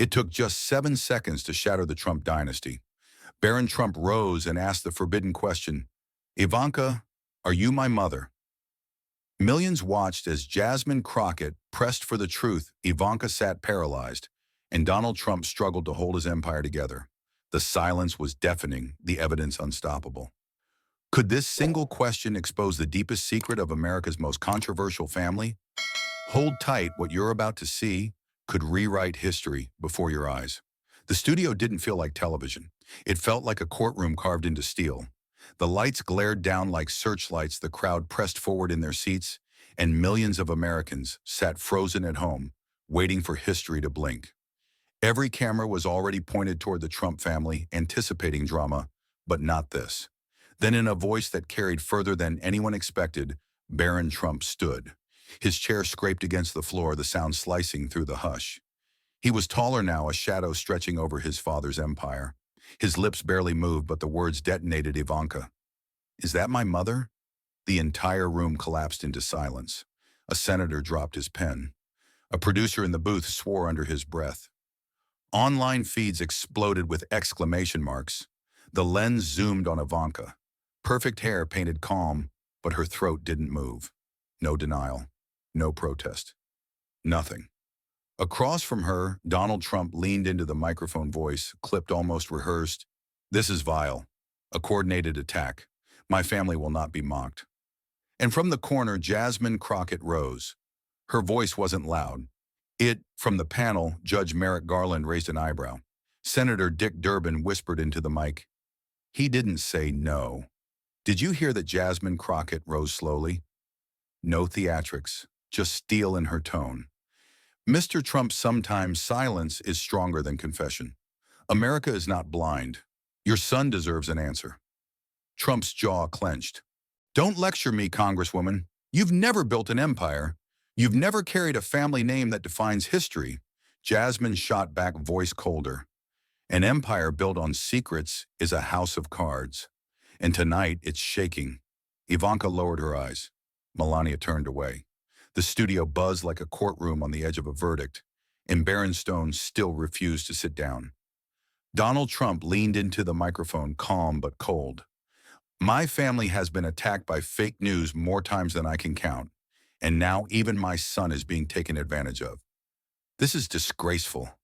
It took just 7 seconds to shatter the Trump dynasty. Barron Trump rose and asked the forbidden question, "Ivanka, are you my mother?" Millions watched as Jasmine Crockett pressed for the truth. Ivanka sat paralyzed, and Donald Trump struggled to hold his empire together. The silence was deafening, the evidence unstoppable. Could this single question expose the deepest secret of America's most controversial family? Hold tight, what you're about to see could rewrite history before your eyes. The studio didn't feel like television. It felt like a courtroom carved into steel. The lights glared down like searchlights, the crowd pressed forward in their seats, and millions of Americans sat frozen at home, waiting for history to blink. Every camera was already pointed toward the Trump family, anticipating drama, but not this. Then in a voice that carried further than anyone expected, Barron Trump stood. His chair scraped against the floor, the sound slicing through the hush. He was taller now, a shadow stretching over his father's empire. His lips barely moved, but the words detonated. "Ivanka, is that my mother?" The entire room collapsed into silence. A senator dropped his pen. A producer in the booth swore under his breath. Online feeds exploded with exclamation marks. The lens zoomed on Ivanka. Perfect hair painted calm, but her throat didn't move. No denial. No protest. Nothing. Across from her, Donald Trump leaned into the microphone, voice clipped, almost rehearsed. "This is vile. A coordinated attack. My family will not be mocked." And from the corner, Jasmine Crockett rose. Her voice wasn't loud. From the panel, Judge Merrick Garland raised an eyebrow. Senator Dick Durbin whispered into the mic. He didn't say no. Did you hear that? Jasmine Crockett rose slowly. No theatrics, just steel in her tone. "Mr. Trump, sometimes silence is stronger than confession. America is not blind. Your son deserves an answer." Trump's jaw clenched. "Don't lecture me, Congresswoman. You've never built an empire. You've never carried a family name that defines history." Jasmine shot back, voice colder. "An empire built on secrets is a house of cards. And tonight, it's shaking." Ivanka lowered her eyes. Melania turned away. The studio buzzed like a courtroom on the edge of a verdict, and Barron Stone still refused to sit down. Donald Trump leaned into the microphone, calm but cold. "My family has been attacked by fake news more times than I can count, and now even my son is being taken advantage of. This is disgraceful."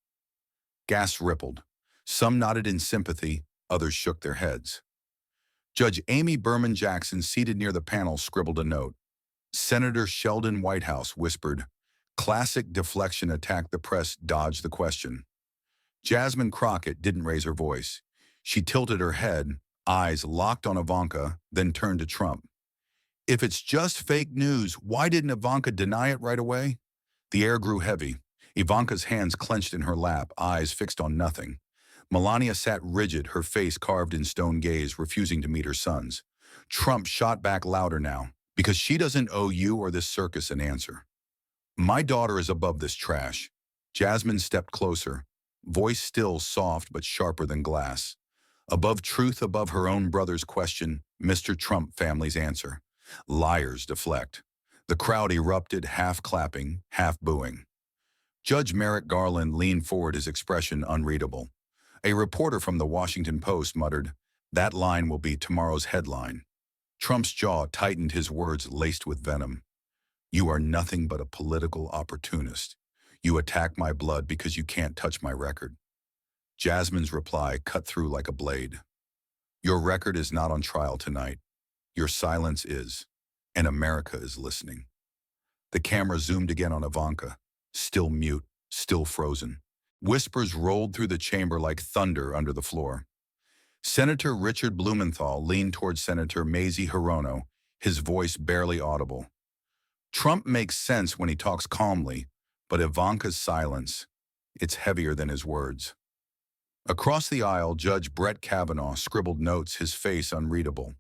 Gasps rippled. Some nodded in sympathy, others shook their heads. Judge Amy Berman Jackson, seated near the panel, scribbled a note. Senator Sheldon Whitehouse whispered, "Classic deflection attack." The press dodged the question. Jasmine Crockett didn't raise her voice. She tilted her head, eyes locked on Ivanka, then turned to Trump. "If it's just fake news, why didn't Ivanka deny it right away?" The air grew heavy. Ivanka's hands clenched in her lap, eyes fixed on nothing. Melania sat rigid, her face carved in stone gaze, refusing to meet her son's. Trump shot back louder now. "Because she doesn't owe you or this circus an answer. My daughter is above this trash." Jasmine stepped closer, voice still soft but sharper than glass. "Above truth, above her own brother's question, Mr. Trump family's answer. Liars deflect." The crowd erupted, half clapping, half booing. Judge Merrick Garland leaned forward, his expression unreadable. A reporter from the Washington Post muttered, "That line will be tomorrow's headline." Trump's jaw tightened, his words laced with venom. "You are nothing but a political opportunist. You attack my blood because you can't touch my record." Jasmine's reply cut through like a blade. "Your record is not on trial tonight. Your silence is, and America is listening." The camera zoomed again on Ivanka, still mute, still frozen. Whispers rolled through the chamber like thunder under the floor. Senator Richard Blumenthal leaned toward Senator Mazie Hirono, his voice barely audible. "Trump makes sense when he talks calmly, but Ivanka's silence, it's heavier than his words." Across the aisle, Judge Brett Kavanaugh scribbled notes, his face unreadable.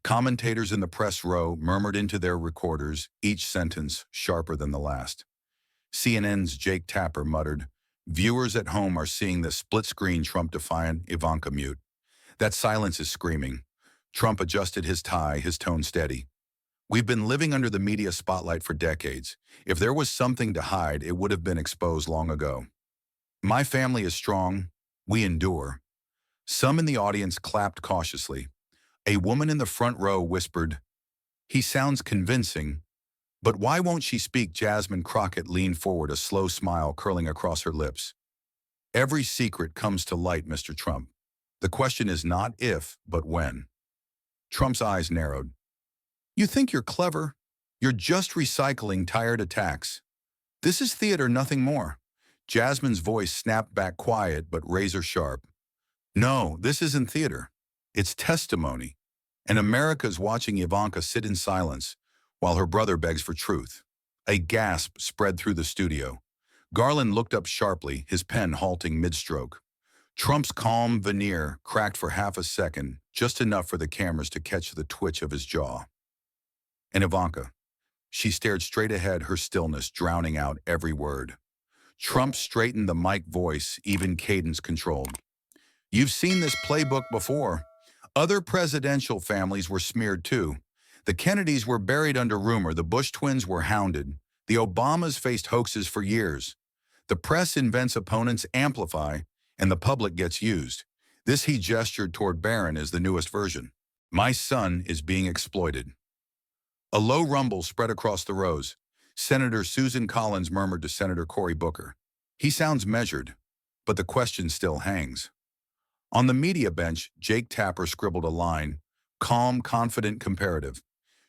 Commentators in the press row murmured into their recorders, each sentence sharper than the last. CNN's Jake Tapper muttered, "Viewers at home are seeing the split-screen Trump defiant, Ivanka mute. That silence is screaming." Trump adjusted his tie, his tone steady. "We've been living under the media spotlight for decades. If there was something to hide, it would have been exposed long ago." My family is strong. We endure. Some in the audience clapped cautiously. A woman in the front row whispered, "He sounds convincing, but why won't she speak?" Jasmine Crockett leaned forward, a slow smile curling across her lips. "Every secret comes to light, Mr. Trump. The question is not if, but when." Trump's eyes narrowed. "You think you're clever? You're just recycling tired attacks. This is theater, nothing more." Jasmine's voice snapped back, quiet but razor sharp. "No, this isn't theater. It's testimony. And America's watching Ivanka sit in silence while her brother begs for truth." A gasp spread through the studio. Garland looked up sharply, his pen halting mid-stroke. Trump's calm veneer cracked for half a second, just enough for the cameras to catch the twitch of his jaw. And Ivanka. She stared straight ahead, her stillness drowning out every word. Trump straightened the mic, voice even cadence controlled. "You've seen this playbook before. Other presidential families were smeared too. The Kennedys were buried under rumor, the Bush twins were hounded, the Obamas faced hoaxes for years. The press invents opponents, amplify, and the public gets used. This," he gestured toward Barron, "is the newest version. My son is being exploited." A low rumble spread across the rows. Senator Susan Collins murmured to Senator Cory Booker, "He sounds measured, but the question still hangs." On the media bench, Jake Tapper scribbled a line, calm, confident, comparative.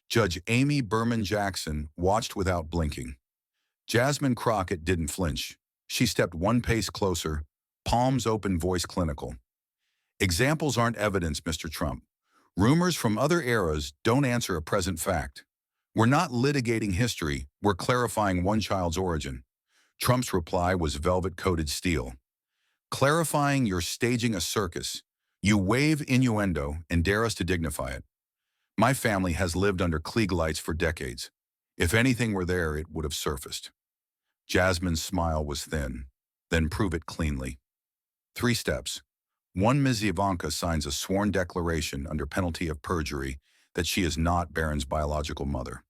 Judge Amy Berman Jackson watched without blinking. Jasmine Crockett didn't flinch. She stepped one pace closer, palms open, voice clinical. "Examples aren't evidence, Mr. Trump. Rumors from other eras don't answer a present fact. We're not litigating history, we're clarifying one child's origin." Trump's reply was velvet-coated steel. "Clarifying, you're staging a circus. You wave innuendo and dare us to dignify it. My family has lived under Klieg lights for decades. If anything were there, it would have surfaced." Jasmine's smile was thin. "Then prove it cleanly." 3 steps. 1. Ms. Ivanka signs a sworn declaration under penalty of perjury that she is not Barron's biological mother.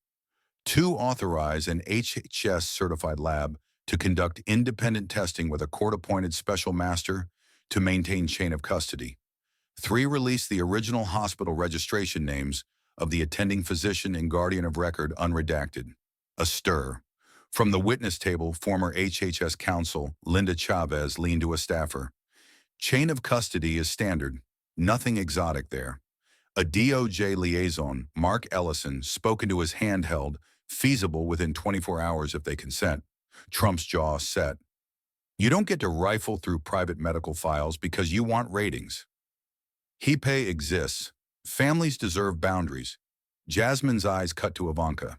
2. Authorize an HHS-certified lab to conduct independent testing with a court-appointed special master to maintain chain of custody. 3. Release the original hospital registration names of the attending physician and guardian of record unredacted. A stir. From the witness table, former HHS counsel Linda Chavez leaned to a staffer. "Chain of custody is standard. Nothing exotic there." A DOJ liaison, Mark Ellison, spoke into his handheld, "feasible within 24 hours if they consent." Trump's jaw set. "You don't get to rifle through private medical files because you want ratings." HIPAA exists. Families deserve boundaries. Jasmine's eyes cut to Ivanka.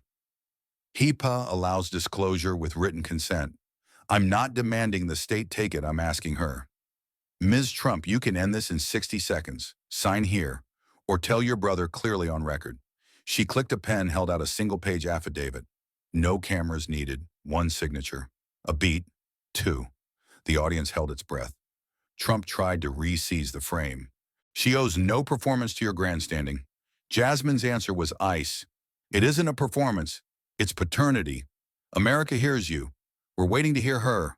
"HIPAA allows disclosure with written consent. I'm not demanding the state take it, I'm asking her." "Ms. Trump, you can end this in 60 seconds. Sign here, or tell your brother clearly on record." She clicked a pen, held out a single-page affidavit. No cameras needed. 1 signature. A beat. 2. The audience held its breath. Trump tried to re-seize the frame. "She owes no performance to your grandstanding." Jasmine's answer was ice. "It isn't a performance. It's paternity. America hears you. We're waiting to hear her."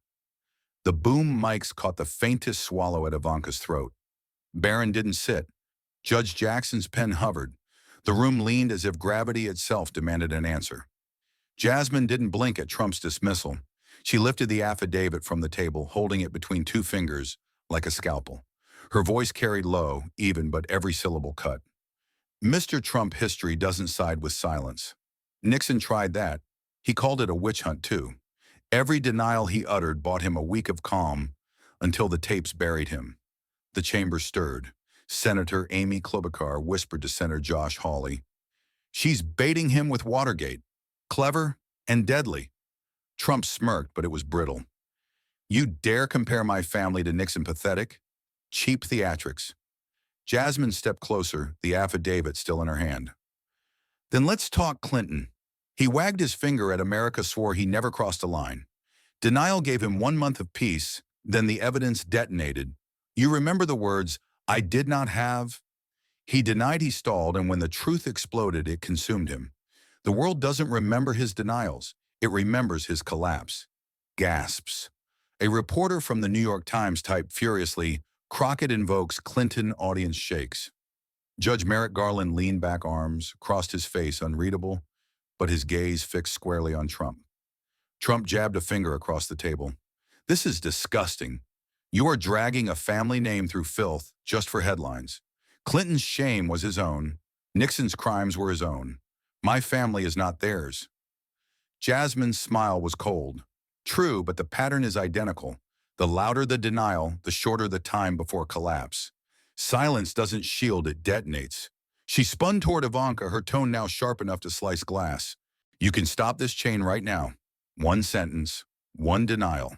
The boom mics caught the faintest swallow at Ivanka's throat. Barron didn't sit. Judge Jackson's pen hovered. The room leaned as if gravity itself demanded an answer. Jasmine didn't blink at Trump's dismissal. She lifted the affidavit from the table, holding it between 2 fingers, like a scalpel. Her voice carried low, even, but every syllable cut. "Mr. Trump, history doesn't side with silence. Nixon tried that. He called it a witch hunt, too. Every denial he uttered bought him a week of calm, until the tapes buried him." The chamber stirred. Senator Amy Klobuchar whispered to Senator Josh Hawley, "She's baiting him with Watergate. Clever and deadly." Trump smirked, but it was brittle. "You dare compare my family to Nixon? Pathetic. Cheap theatrics." Jasmine stepped closer, the affidavit still in her hand. "Then let's talk Clinton." He wagged his finger at America, swore he never crossed a line. Denial gave him 1 month of peace, then the evidence detonated. You remember the words, "I did not have." He denied, he stalled, and when the truth exploded, it consumed him. The world doesn't remember his denials. It remembers his collapse. Gasps. A reporter from the New York Times typed furiously, "Crockett invokes Clinton, audience shakes." Judge Merrick Garland leaned back arms, crossed his face unreadable, but his gaze fixed squarely on Trump. Trump jabbed a finger across the table. "This is disgusting. You are dragging a family name through filth just for headlines. Clinton's shame was his own. Nixon's crimes were his own. My family is not theirs." Jasmine's smile was cold. "True, but the pattern is identical. The louder the denial, the shorter the time before collapse. Silence doesn't shield, it detonates." She spun toward Ivanka, her tone now sharp enough to slice glass. "You can stop this chain right now. One sentence, one denial.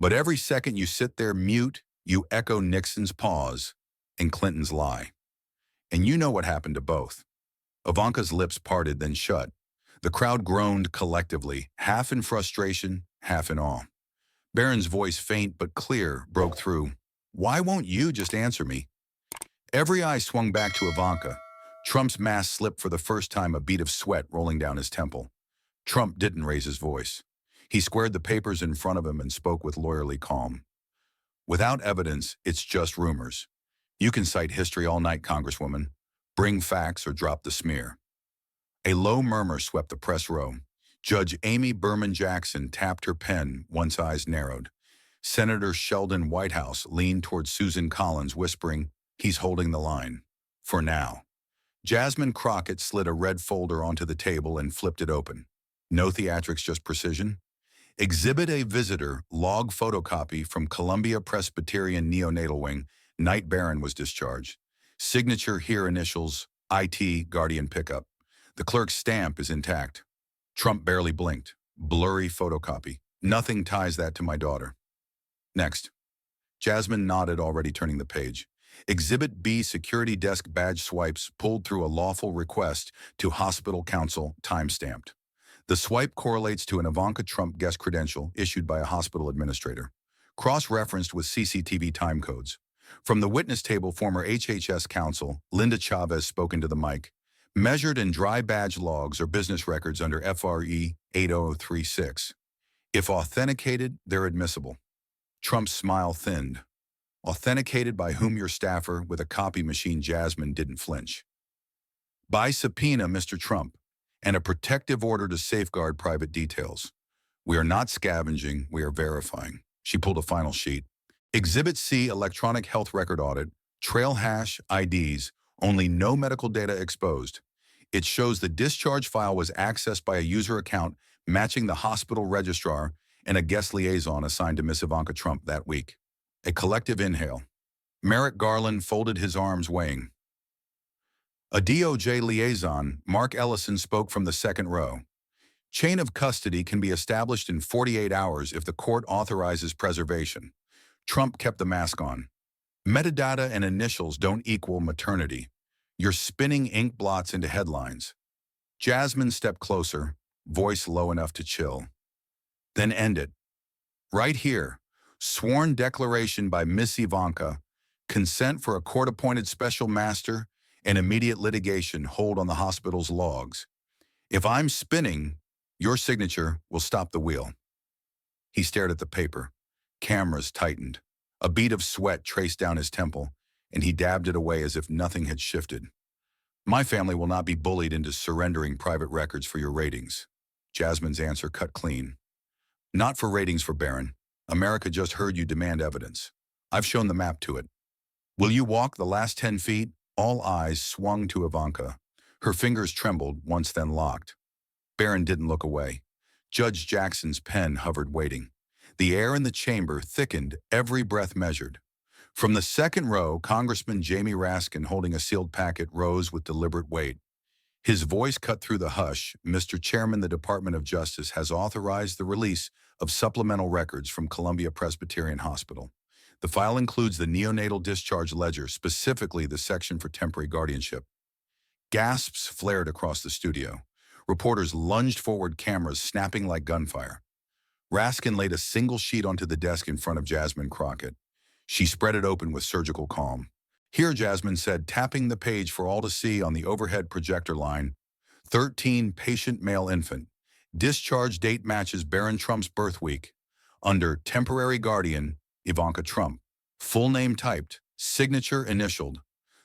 But every second you sit there mute, you echo Nixon's pause and Clinton's lie. And you know what happened to both." Ivanka's lips parted, then shut. The crowd groaned collectively, half in frustration, half in awe. Barron's voice, faint but clear, broke through. "Why won't you just answer me?" Every eye swung back to Ivanka. Trump's mask slipped for the first time, a bead of sweat rolling down his temple. Trump didn't raise his voice. He squared the papers in front of him and spoke with lawyerly calm. "Without evidence, it's just rumors. You can cite history all night, Congresswoman. Bring facts or drop the smear." A low murmur swept the press row. Judge Amy Berman Jackson tapped her pen, one's eyes narrowed. Senator Sheldon Whitehouse leaned toward Susan Collins, whispering, "He's holding the line. For now." Jasmine Crockett slid a red folder onto the table and flipped it open. No theatrics, just precision. "Exhibit A visitor, log photocopy from Columbia Presbyterian Neonatal Wing. Knight Barron was discharged. Signature here, initials, IT, Guardian Pickup. The clerk's stamp is intact." Trump barely blinked. "Blurry photocopy. Nothing ties that to my daughter." "Next." Jasmine nodded, already turning the page. "Exhibit B, security desk badge swipes pulled through a lawful request to hospital counsel, time-stamped. The swipe correlates to an Ivanka Trump guest credential issued by a hospital administrator, cross-referenced with CCTV time codes. From the witness table, former HHS counsel Linda Chavez spoke into the mic. Measured in dry badge logs or business records under FRE 8036. If authenticated, they're admissible." Trump's smile thinned. "Authenticated by whom? Your staffer with a copy machine." Jasmine didn't flinch. "By subpoena, Mr. Trump, and a protective order to safeguard private details. We are not scavenging, we are verifying." She pulled a final sheet. "Exhibit C, electronic health record audit, trail hash, IDs, only no medical data exposed. It shows the discharge file was accessed by a user account matching the hospital registrar and a guest liaison assigned to Miss Ivanka Trump that week." A collective inhale. Merrick Garland folded his arms, weighing. A DOJ liaison, Mark Ellison, spoke from the second row. "Chain of custody can be established in 48 hours if the court authorizes preservation." Trump kept the mask on. "Metadata and initials don't equal maternity. You're spinning ink blots into headlines." Jasmine stepped closer, voice low enough to chill. "Then end it. Right here. Sworn declaration by Miss Ivanka. Consent for a court-appointed special master and immediate litigation hold on the hospital's logs. If I'm spinning, your signature will stop the wheel." He stared at the paper. Cameras tightened. A bead of sweat traced down his temple, and he dabbed it away as if nothing had shifted. "My family will not be bullied into surrendering private records for your ratings." Jasmine's answer cut clean. "Not for ratings for Barron. America just heard you demand evidence. I've shown the map to it. Will you walk the last 10 feet? All eyes swung to Ivanka. Her fingers trembled, once then locked. Barron didn't look away. Judge Jackson's pen hovered, waiting. The air in the chamber thickened, every breath measured. From the second row, Congressman Jamie Raskin, holding a sealed packet, rose with deliberate weight. His voice cut through the hush. "Mr. Chairman, the Department of Justice has authorized the release of supplemental records from Columbia Presbyterian Hospital. The file includes the neonatal discharge ledger, specifically the section for temporary guardianship." Gasps flared across the studio. Reporters lunged forward, cameras snapping like gunfire. Raskin laid a single sheet onto the desk in front of Jasmine Crockett. She spread it open with surgical calm. "Here," Jasmine said, tapping the page for all to see on the overhead projector line. 13, patient male infant. Discharge date matches Barron Trump's birth week. Under temporary guardian, Ivanka Trump. Full name typed, signature initialed.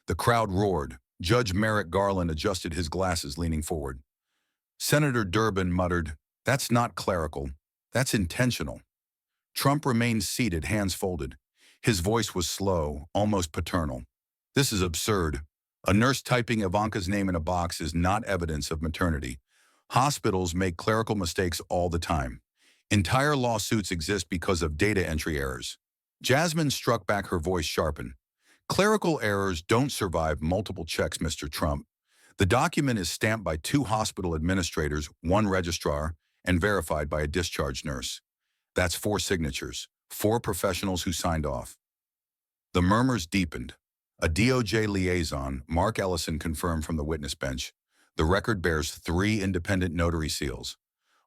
The crowd roared. Judge Merrick Garland adjusted his glasses, leaning forward. Senator Durbin muttered, "That's not clerical. That's intentional." Trump remained seated, hands folded. His voice was slow, almost paternal. "This is absurd. A nurse typing Ivanka's name in a box is not evidence of maternity. Hospitals make clerical mistakes all the time. Entire lawsuits exist because of data entry errors." Jasmine struck back, her voice sharpened. "Clerical errors don't survive multiple checks, Mr. Trump. The document is stamped by 2 hospital administrators, 1 registrar, and verified by a discharge nurse. That's 4 signatures, 4 professionals who signed off." The murmurs deepened. A DOJ liaison, Mark Ellison, confirmed from the witness bench, "The record bears 3 independent notary seals.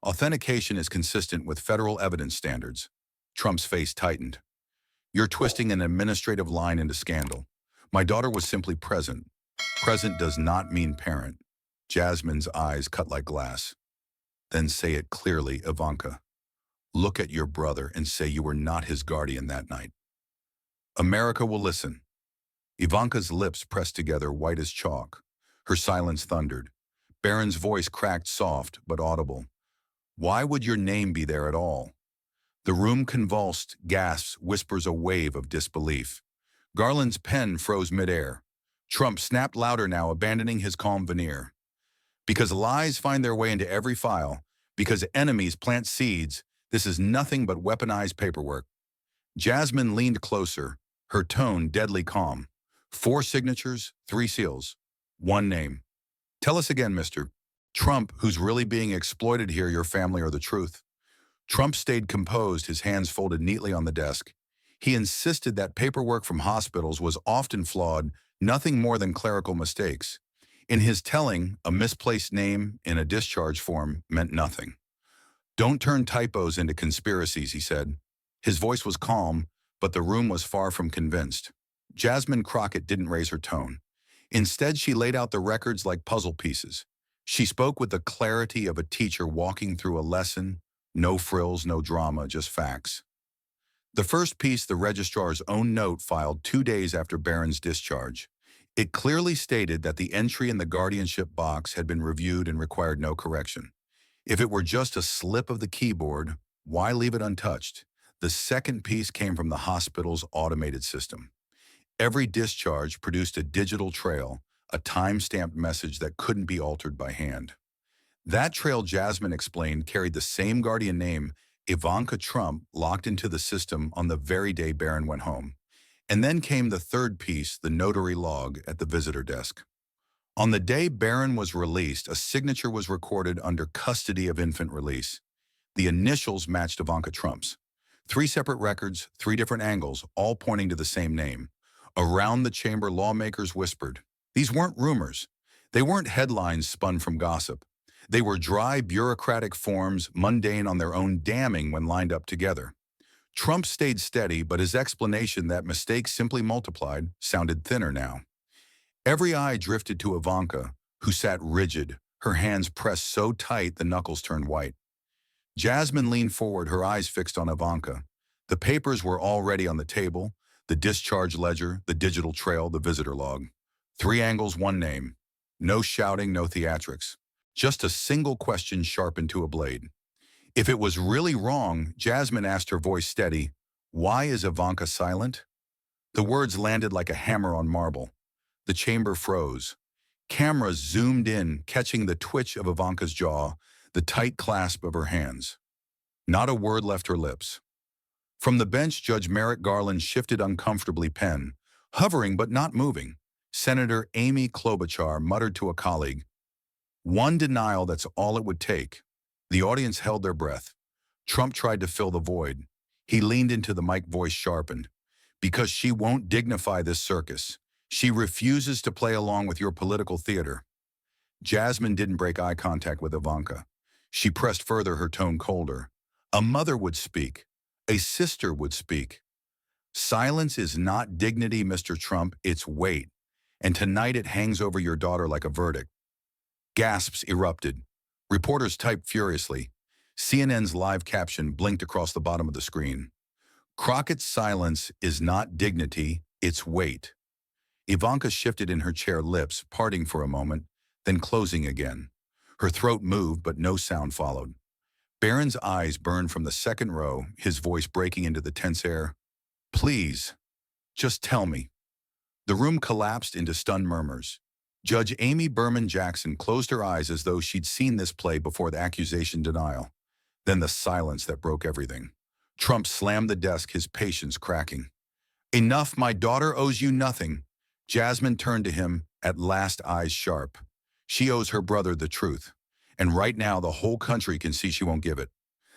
Authentication is consistent with federal evidence standards." Trump's face tightened. "You're twisting an administrative line into scandal. My daughter was simply present. Present does not mean parent." Jasmine's eyes cut like glass. "Then say it clearly, Ivanka. Look at your brother and say you were not his guardian that night." "America will listen." Ivanka's lips pressed together, white as chalk. Her silence thundered. Barron's voice cracked, soft but audible. "Why would your name be there at all?" The room convulsed, gasps, whispers, a wave of disbelief. Garland's pen froze midair. Trump snapped louder now, abandoning his calm veneer. "Because lies find their way into every file, because enemies plant seeds, this is nothing but weaponized paperwork." Jasmine leaned closer, her tone deadly calm. "4 signatures, 3 seals, 1 name. Tell us again, Mr. Trump, who's really being exploited here, your family or the truth?" Trump stayed composed, his hands folded neatly on the desk. He insisted that paperwork from hospitals was often flawed, nothing more than clerical mistakes. In his telling, a misplaced name in a discharge form meant nothing. "Don't turn typos into conspiracies," he said. His voice was calm, but the room was far from convinced. Jasmine Crockett didn't raise her tone. Instead, she laid out the records like puzzle pieces. She spoke with the clarity of a teacher walking through a lesson. No frills, no drama, just facts. The first piece, the registrar's own note filed 2 days after Barron's discharge. It clearly stated that the entry in the guardianship box had been reviewed and required no correction. If it were just a slip of the keyboard, why leave it untouched? The second piece came from the hospital's automated system. Every discharge produced a digital trail, a time-stamped message that couldn't be altered by hand. That trail, Jasmine explained, carried the same guardian name, Ivanka Trump, locked into the system on the very day Barron went home. And then came the third piece, the notary log at the visitor desk. On the day Barron was released, a signature was recorded under custody of infant release. The initials matched Ivanka Trump's. 3 separate records, 3 different angles, all pointing to the same name. Around the chamber, lawmakers whispered. These weren't rumors. They weren't headlines spun from gossip. They were dry, bureaucratic forms, mundane on their own, damning when lined up together. Trump stayed steady, but his explanation that mistakes simply multiplied sounded thinner now. Every eye drifted to Ivanka, who sat rigid, her hands pressed so tight the knuckles turned white. Jasmine leaned forward, her eyes fixed on Ivanka. The papers were already on the table, the discharge ledger, the digital trail, the visitor log. 3 angles, 1 name. No shouting, no theatrics. Just a single question sharpened to a blade. If it was really wrong, Jasmine asked, her voice steady, "Why is Ivanka silent?" The words landed like a hammer on marble. The chamber froze. Cameras zoomed in, catching the twitch of Ivanka's jaw, the tight clasp of her hands. Not a word left her lips. From the bench, Judge Merrick Garland shifted uncomfortably, pen hovering but not moving. Senator Amy Klobuchar muttered to a colleague, "One denial, that's all it would take." The audience held their breath. Trump tried to fill the void. He leaned into the mic, voice sharpened. "Because she won't dignify this circus. She refuses to play along with your political theater." Jasmine didn't break eye contact with Ivanka. She pressed further, her tone colder. "A mother would speak. A sister would speak. Silence is not dignity, Mr. Trump, it's weight. And tonight it hangs over your daughter like a verdict." Gasps erupted. Reporters typed furiously. CNN's live caption blinked across the bottom of the screen. Crockett's silence is not dignity, it's weight. Ivanka shifted in her chair, lips parting for a moment, then closing again. Her throat moved, but no sound followed. Barron's eyes burned from the second row, his voice breaking into the tense air. Please, just tell me. The room collapsed into stunned murmurs. Judge Amy Berman Jackson closed her eyes as though she'd seen this play before the accusation denial. Then the silence that broke everything. Trump slammed the desk, his patience cracking. Enough, my daughter owes you nothing. Jasmine turned to him, at last eyes sharp. She owes her brother the truth. And right now the whole country can see she won't give it.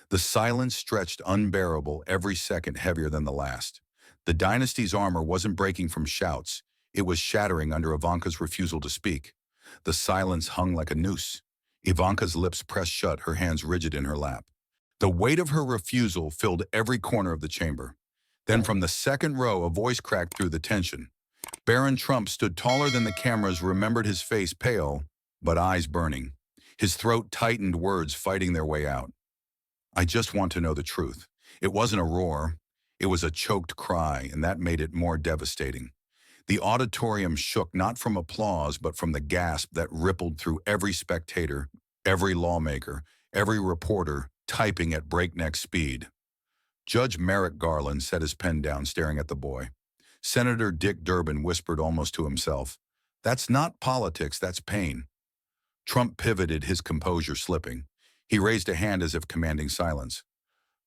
The silence stretched unbearable, every second heavier than the last. The dynasty's armor wasn't breaking from shouts. It was shattering under Ivanka's refusal to speak. The silence hung like a noose. Ivanka's lips pressed shut, her hands rigid in her lap. The weight of her refusal filled every corner of the chamber. Then from the second row, a voice cracked through the tension. Barron Trump stood taller than the cameras, remembered his face pale, but eyes burning. His throat tightened, words fighting their way out. I just want to know the truth. It wasn't a roar. It was a choked cry, and that made it more devastating. The auditorium shook not from applause, but from the gasp that rippled through every spectator, every lawmaker, every reporter, typing at breakneck speed. Judge Merrick Garland set his pen down, staring at the boy. Senator Dick Durbin whispered almost to himself, "That's not politics, that's pain." Trump pivoted, his composure slipping. He raised a hand as if commanding silence.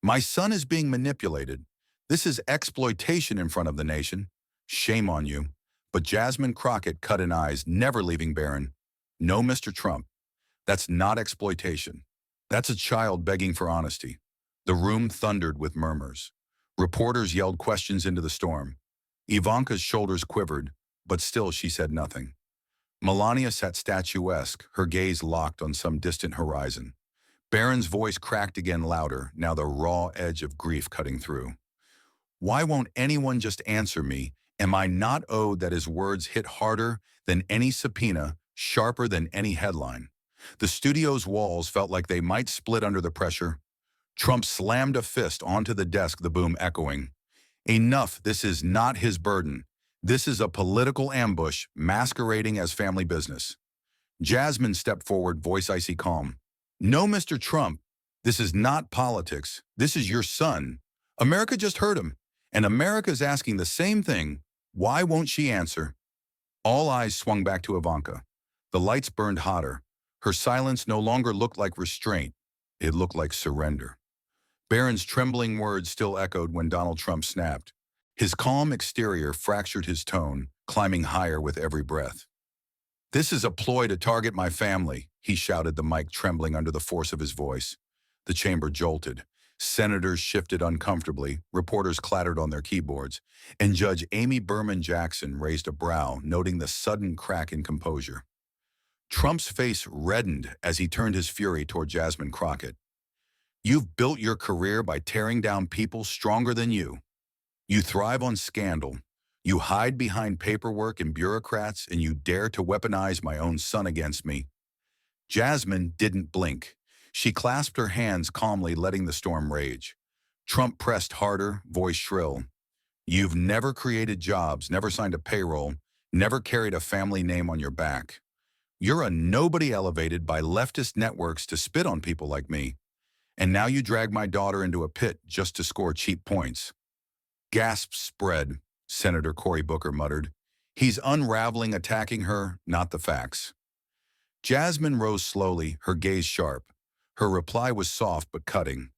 My son is being manipulated. This is exploitation in front of the nation. Shame on you. But Jasmine Crockett cut in eyes, never leaving Barron. No, Mr. Trump. That's not exploitation. That's a child begging for honesty. The room thundered with murmurs. Reporters yelled questions into the storm. Ivanka's shoulders quivered, but still she said nothing. Melania sat statuesque, her gaze locked on some distant horizon. Barron's voice cracked again, louder, now the raw edge of grief cutting through. Why won't anyone just answer me? Am I not owed that his words hit harder than any subpoena, sharper than any headline? The studio's walls felt like they might split under the pressure. Trump slammed a fist onto the desk, the boom echoing. Enough, this is not his burden. This is a political ambush masquerading as family business. Jasmine stepped forward, voice icy calm. No, Mr. Trump, this is not politics. This is your son. America just heard him, and America's asking the same thing. Why won't she answer? All eyes swung back to Ivanka. The lights burned hotter. Her silence no longer looked like restraint. It looked like surrender. Barron's trembling words still echoed when Donald Trump snapped. His calm exterior fractured his tone, climbing higher with every breath. This is a ploy to target my family, he shouted, the mic trembling under the force of his voice. The chamber jolted. Senators shifted uncomfortably, reporters clattered on their keyboards, and Judge Amy Berman Jackson raised a brow, noting the sudden crack in composure. Trump's face reddened as he turned his fury toward Jasmine Crockett. You've built your career by tearing down people stronger than you. You thrive on scandal. You hide behind paperwork and bureaucrats, and you dare to weaponize my own son against me. Jasmine didn't blink. She clasped her hands calmly, letting the storm rage. Trump pressed harder, voice shrill. You've never created jobs, never signed a payroll, never carried a family name on your back. You're a nobody elevated by leftist networks to spit on people like me. And now you drag my daughter into a pit just to score cheap points. Gasps spread, Senator Cory Booker muttered. He's unraveling, attacking her, not the facts. Jasmine rose slowly, her gaze sharp. Her reply was soft but cutting.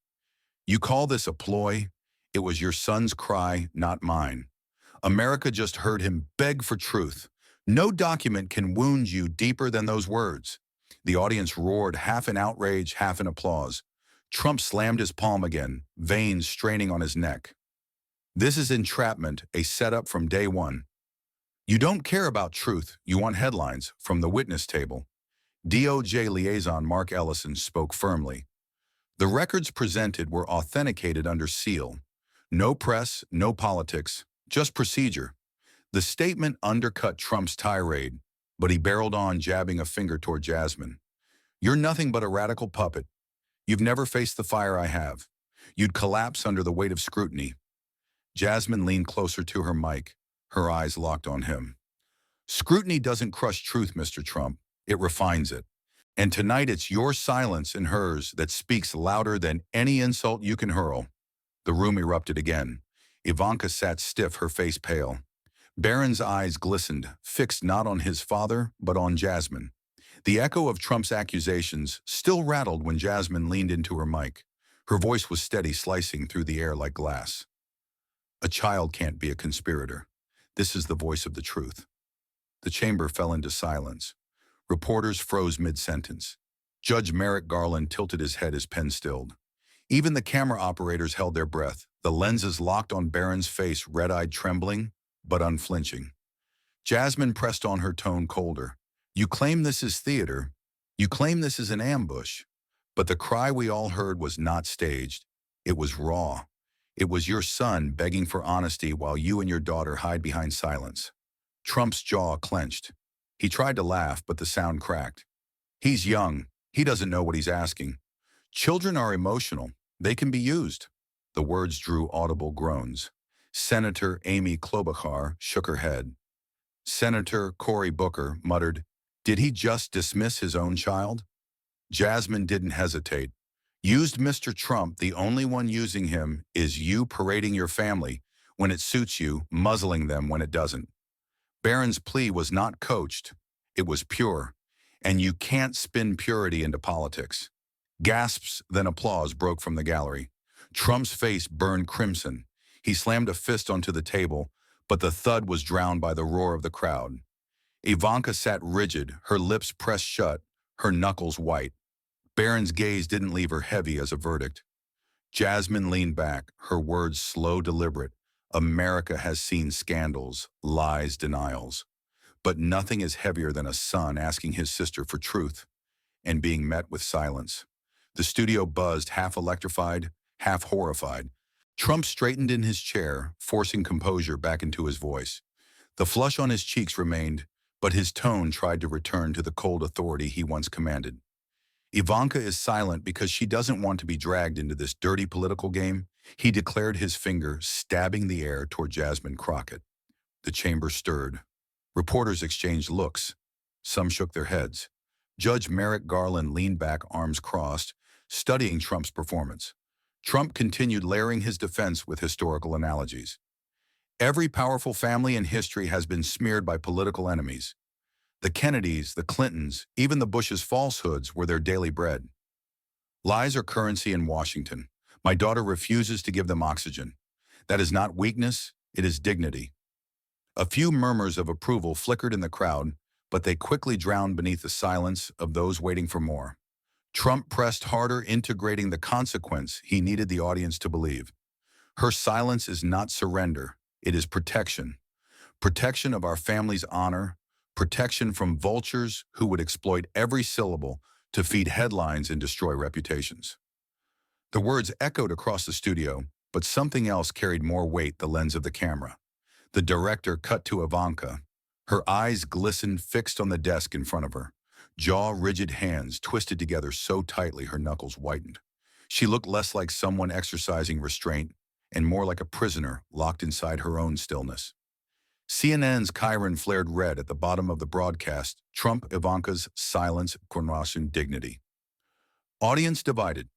You call this a ploy? It was your son's cry, not mine. America just heard him beg for truth. No document can wound you deeper than those words. The audience roared, half in outrage, half in applause. Trump slammed his palm again, veins straining on his neck. This is entrapment, a setup from day one. You don't care about truth, you want headlines, from the witness table. DOJ liaison Mark Ellison spoke firmly. The records presented were authenticated under seal. No press, no politics, just procedure. The statement undercut Trump's tirade, but he barreled on, jabbing a finger toward Jasmine. You're nothing but a radical puppet. You've never faced the fire I have. You'd collapse under the weight of scrutiny. Jasmine leaned closer to her mic, her eyes locked on him. Scrutiny doesn't crush truth, Mr. Trump. It refines it. And tonight it's your silence and hers that speaks louder than any insult you can hurl. The room erupted again. Ivanka sat stiff, her face pale. Barron's eyes glistened, fixed not on his father, but on Jasmine. The echo of Trump's accusations still rattled when Jasmine leaned into her mic. Her voice was steady, slicing through the air like glass. A child can't be a conspirator. This is the voice of the truth. The chamber fell into silence. Reporters froze mid-sentence. Judge Merrick Garland tilted his head, his pen stilled. Even the camera operators held their breath, the lenses locked on Barron's face, red-eyed, trembling, but unflinching. Jasmine pressed on, her tone colder. You claim this is theater. You claim this is an ambush. But the cry we all heard was not staged. It was raw. It was your son begging for honesty while you and your daughter hide behind silence. Trump's jaw clenched. He tried to laugh, but the sound cracked. He's young. He doesn't know what he's asking. Children are emotional. They can be used. The words drew audible groans. Senator Amy Klobuchar shook her head. Senator Cory Booker muttered, "Did he just dismiss his own child?" Jasmine didn't hesitate. Used Mr. Trump, the only one using him is you parading your family when it suits you, muzzling them when it doesn't. Barron's plea was not coached. It was pure. And you can't spin purity into politics. Gasps, then applause broke from the gallery. Trump's face burned crimson. He slammed a fist onto the table, but the thud was drowned by the roar of the crowd. Ivanka sat rigid, her lips pressed shut, her knuckles white. Barron's gaze didn't leave her heavy as a verdict. Jasmine leaned back, her words slow, deliberate. America has seen scandals, lies, denials. But nothing is heavier than a son asking his sister for truth and being met with silence. The studio buzzed, half electrified, half horrified. Trump straightened in his chair, forcing composure back into his voice. The flush on his cheeks remained, but his tone tried to return to the cold authority he once commanded. Ivanka is silent because she doesn't want to be dragged into this dirty political game, he declared, his finger stabbing the air toward Jasmine Crockett. The chamber stirred. Reporters exchanged looks. Some shook their heads. Judge Merrick Garland leaned back, arms crossed, studying Trump's performance. Trump continued, layering his defense with historical analogies. Every powerful family in history has been smeared by political enemies. The Kennedys, the Clintons, even the Bushes' falsehoods were their daily bread. Lies are currency in Washington. My daughter refuses to give them oxygen. That is not weakness, it is dignity. A few murmurs of approval flickered in the crowd, but they quickly drowned beneath the silence of those waiting for more. Trump pressed harder, integrating the consequence he needed the audience to believe. Her silence is not surrender, it is protection. Protection of our family's honor, protection from vultures who would exploit every syllable to feed headlines and destroy reputations. The words echoed across the studio, but something else carried more weight, the lens of the camera. The director cut to Ivanka. Her eyes glistened, fixed on the desk in front of her. Jaw rigid, hands twisted together so tightly her knuckles whitened. She looked less like someone exercising restraint and more like a prisoner locked inside her own stillness. CNN's Chiron flared red at the bottom of the broadcast. Trump, Ivanka's silence, coronation, dignity. Audience divided.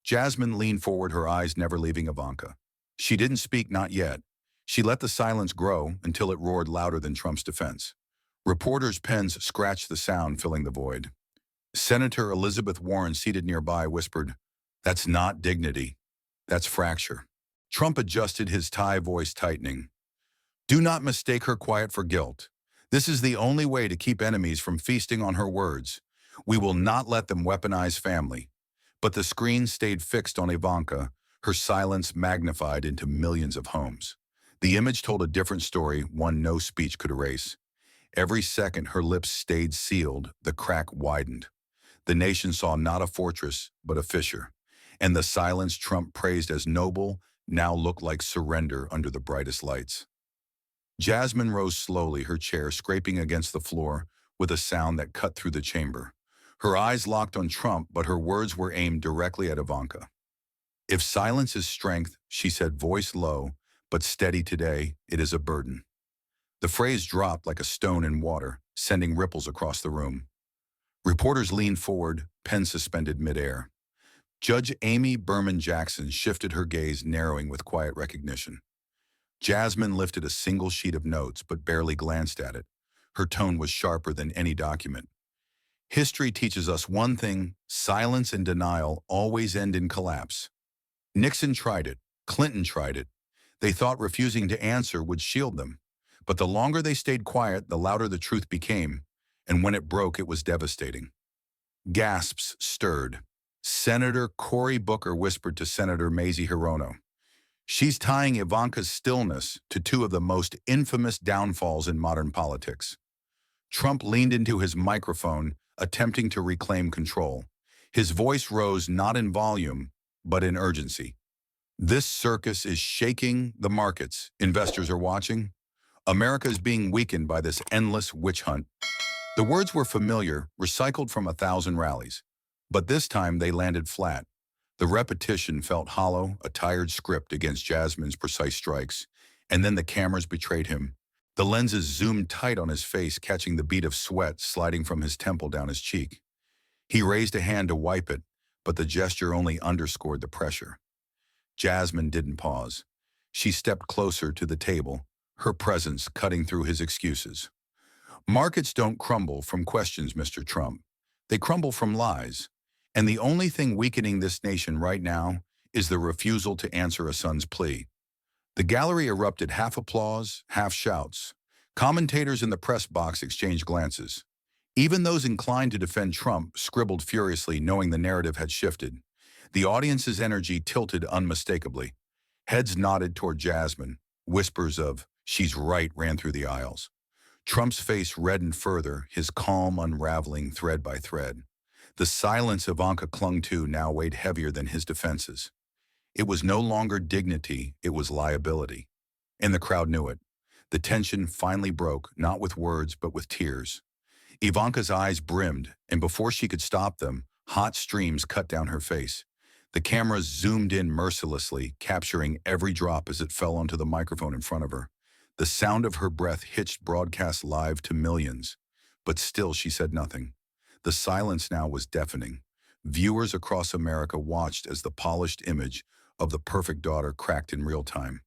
Jasmine leaned forward, her eyes never leaving Ivanka. She didn't speak, not yet. She let the silence grow until it roared louder than Trump's defense. Reporters' pens scratched the sound, filling the void. Senator Elizabeth Warren, seated nearby, whispered, "That's not dignity. That's fracture." Trump adjusted, his tie, voice tightening. "Do not mistake her quiet for guilt. This is the only way to keep enemies from feasting on her words. We will not let them weaponize family." But the screen stayed fixed on Ivanka, her silence magnified into millions of homes. The image told a different story, one no speech could erase. Every second her lips stayed sealed, the crack widened. The nation saw not a fortress, but a fissure. And the silence Trump praised as noble now looked like surrender under the brightest lights. Jasmine rose slowly, her chair scraping against the floor with a sound that cut through the chamber. Her eyes locked on Trump, but her words were aimed directly at Ivanka. If silence is strength, she said, voice low, but steady today, it is a burden. The phrase dropped like a stone in water, sending ripples across the room. Reporters leaned forward, pen suspended midair. Judge Amy Berman Jackson shifted her gaze, narrowing with quiet recognition. Jasmine lifted a single sheet of notes, but barely glanced at it. Her tone was sharper than any document. History teaches us one thing: silence and denial always end in collapse. Nixon tried it. Clinton tried it. They thought refusing to answer would shield them. But the longer they stayed quiet, the louder the truth became, and when it broke, it was devastating. Gasps stirred. Senator Cory Booker whispered to Senator Mazie Hirono, "She's tying Ivanka's stillness to two of the most infamous downfalls in modern politics." Trump leaned into his microphone, attempting to reclaim control. His voice rose not in volume, but in urgency. "This circus is shaking the markets. Investors are watching. America is being weakened by this endless witch hunt." The words were familiar, recycled from 1,000 rallies. But this time they landed flat. The repetition felt hollow, a tired script against Jasmine's precise strikes. And then the cameras betrayed him. The lenses zoomed tight on his face, catching the bead of sweat sliding from his temple down his cheek. He raised a hand to wipe it, but the gesture only underscored the pressure. Jasmine didn't pause. She stepped closer to the table, her presence cutting through his excuses. "Markets don't crumble from questions, Mr. Trump. They crumble from lies. And the only thing weakening this nation right now is the refusal to answer a son's plea." The gallery erupted, half applause, half shouts. Commentators in the press box exchanged glances. Even those inclined to defend Trump scribbled furiously, knowing the narrative had shifted. The audience's energy tilted unmistakably. Heads nodded toward Jasmine. Whispers of, "She's right," ran through the aisles. Trump's face reddened further, his calm unraveling thread by thread. The silence Ivanka clung to now weighed heavier than his defenses. It was no longer dignity, it was liability. And the crowd knew it. The tension finally broke, not with words, but with tears. Ivanka's eyes brimmed, and before she could stop them, hot streams cut down her face. The cameras zoomed in mercilessly, capturing every drop as it fell onto the microphone in front of her. The sound of her breath hitched broadcast live to millions. But still she said nothing. The silence now was deafening. Viewers across America watched as the polished image of the perfect daughter cracked in real time.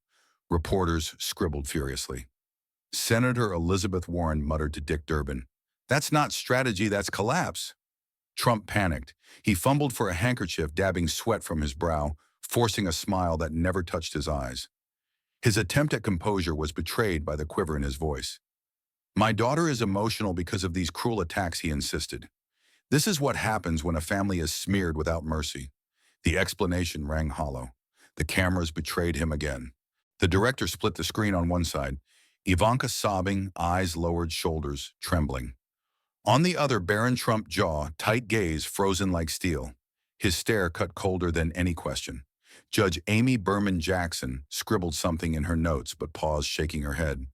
Reporters scribbled furiously. Senator Elizabeth Warren muttered to Dick Durbin, "That's not strategy, that's collapse." Trump panicked. He fumbled for a handkerchief, dabbing sweat from his brow, forcing a smile that never touched his eyes. His attempt at composure was betrayed by the quiver in his voice. "My daughter is emotional because of these cruel attacks," he insisted. "This is what happens when a family is smeared without mercy." The explanation rang hollow. The cameras betrayed him again. The director split the screen on one side, Ivanka sobbing, eyes lowered, shoulders trembling. On the other, Barron Trump, jaw, tight gaze, frozen like steel. His stare cut colder than any question. Judge Amy Berman Jackson scribbled something in her notes but paused, shaking her head.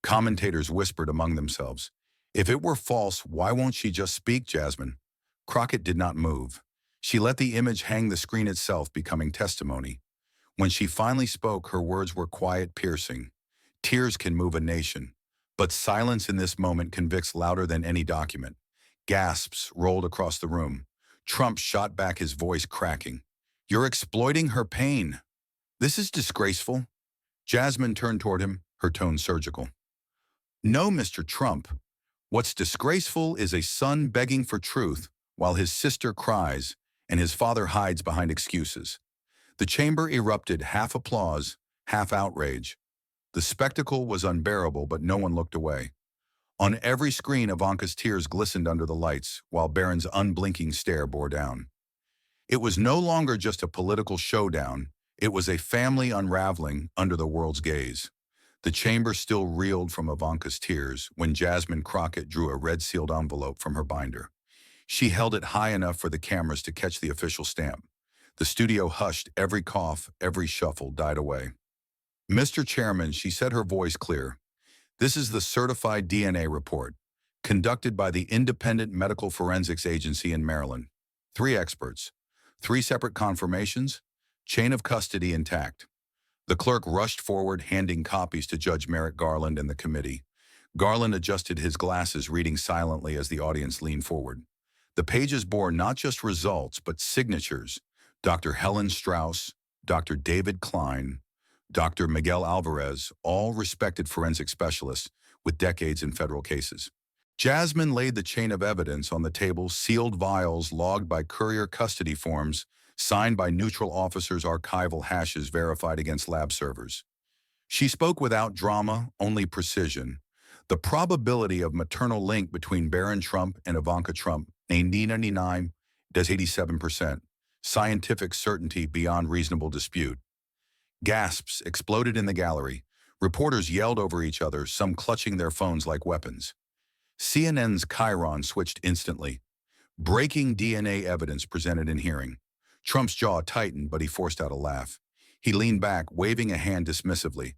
Commentators whispered among themselves, "If it were false, why won't she just speak, Jasmine?" Crockett did not move. She let the image hang the screen itself, becoming testimony. When she finally spoke, her words were quiet, piercing. "Tears can move a nation, but silence in this moment convicts louder than any document." Gasps rolled across the room. Trump shot back, his voice cracking. "You're exploiting her pain. This is disgraceful." Jasmine turned toward him, her tone surgical. "No, Mr. Trump. What's disgraceful is a son begging for truth while his sister cries and his father hides behind excuses." The chamber erupted, half applause, half outrage. The spectacle was unbearable, but no one looked away. On every screen, Ivanka's tears glistened under the lights, while Barron's unblinking stare bore down. It was no longer just a political showdown. It was a family unraveling under the world's gaze. The chamber still reeled from Ivanka's tears when Jasmine Crockett drew a red-sealed envelope from her binder. She held it high enough for the cameras to catch the official stamp. The studio hushed, every cough, every shuffle died away. "Mr. Chairman," she said, her voice clear, "this is the certified DNA report. conducted by the Independent Medical Forensics Agency in Maryland. 3 experts, 3 separate confirmations, chain of custody intact. The clerk rushed forward, handing copies to Judge Merrick Garland and the committee. Garland adjusted his glasses, reading silently as the audience leaned forward. The pages bore not just results, but signatures. Dr. Helen Strauss, Dr. David Klein, Dr. Miguel Alvarez, all respected forensic specialists with decades in federal cases. Jasmine laid the chain of evidence on the table, sealed vials logged by courier custody forms, signed by neutral officers, archival hashes verified against lab servers. She spoke without drama, only precision. The probability of maternal link between Barron Trump and Ivanka Trump, 99 does 87%. Scientific certainty beyond reasonable dispute. Gasps exploded in the gallery. Reporters yelled over each other, some clutching their phones like weapons. CNN's Chiron switched instantly. Breaking DNA evidence presented in hearing. Trump's jaw tightened, but he forced out a laugh. He leaned back, waving a hand dismissively.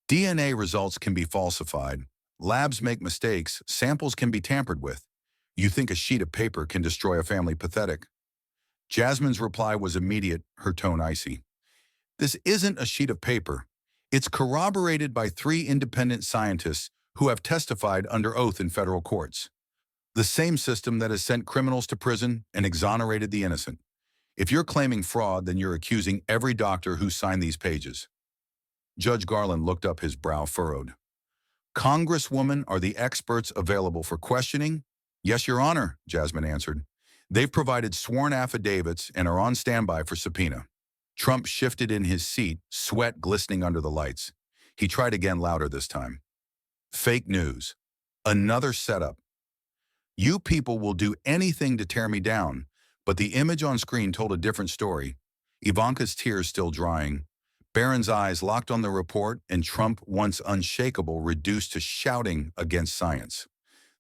DNA results can be falsified. Labs make mistakes. Samples can be tampered with. You think a sheet of paper can destroy a family? Pathetic. Jasmine's reply was immediate, her tone icy. This isn't a sheet of paper. It's corroborated by 3 independent scientists who have testified under oath in federal courts. The same system that has sent criminals to prison and exonerated the innocent. If you're claiming fraud, then you're accusing every doctor who signed these pages. Judge Garland looked up, his brow furrowed. Congresswoman, are the experts available for questioning? Yes, Your Honor, Jasmine answered. They've provided sworn affidavits and are on standby for subpoena. Trump shifted in his seat, sweat glistening under the lights. He tried again, louder this time. Fake news. Another setup. You people will do anything to tear me down, but the image on screen told a different story. Ivanka's tears still drying. Barron's eyes locked on the report, and Trump, once unshakable, reduced to shouting against science.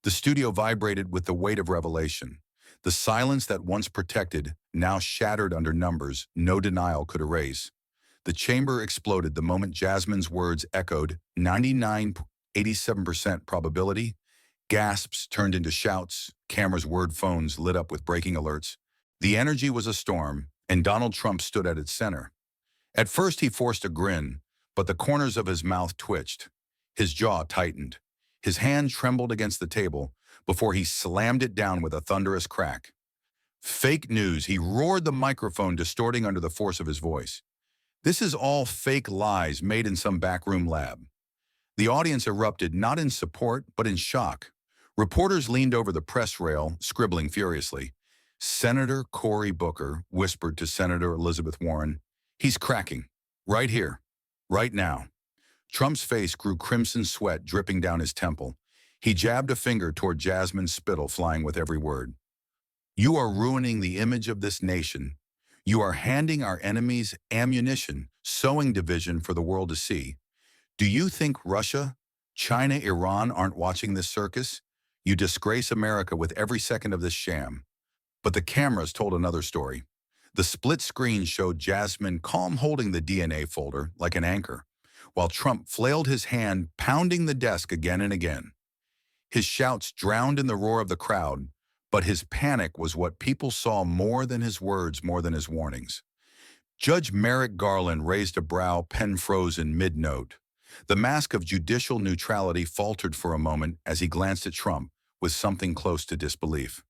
The studio vibrated with the weight of revelation. The silence that once protected, now shattered under numbers no denial could erase. The chamber exploded the moment Jasmine's words echoed, 99.87% probability. Gasps turned into shouts, cameras' word phones lit up with breaking alerts. The energy was a storm, and Donald Trump stood at its center. At first he forced a grin, but the corners of his mouth twitched. His jaw tightened. His hand trembled against the table before he slammed it down with a thunderous crack. Fake news, he roared, the microphone distorting under the force of his voice. This is all fake lies made in some backroom lab. The audience erupted, not in support, but in shock. Reporters leaned over the press rail, scribbling furiously. Senator Cory Booker whispered to Senator Elizabeth Warren, "He's cracking. Right here. Right now." Trump's face grew crimson, sweat dripping down his temple. He jabbed a finger toward Jasmine's spittle flying with every word. You are ruining the image of this nation. You are handing our enemies ammunition, sowing division for the world to see. Do you think Russia, China, Iran aren't watching this circus? You disgrace America with every second of this sham. But the cameras told another story. The split screen showed Jasmine calm, holding the DNA folder like an anchor, while Trump flailed his hand, pounding the desk again and again. His shouts drowned in the roar of the crowd, but his panic was what people saw more than his words, more than his warnings. Judge Merrick Garland raised a brow, pen frozen mid-note. The mask of judicial neutrality faltered for a moment as he glanced at Trump with something close to disbelief.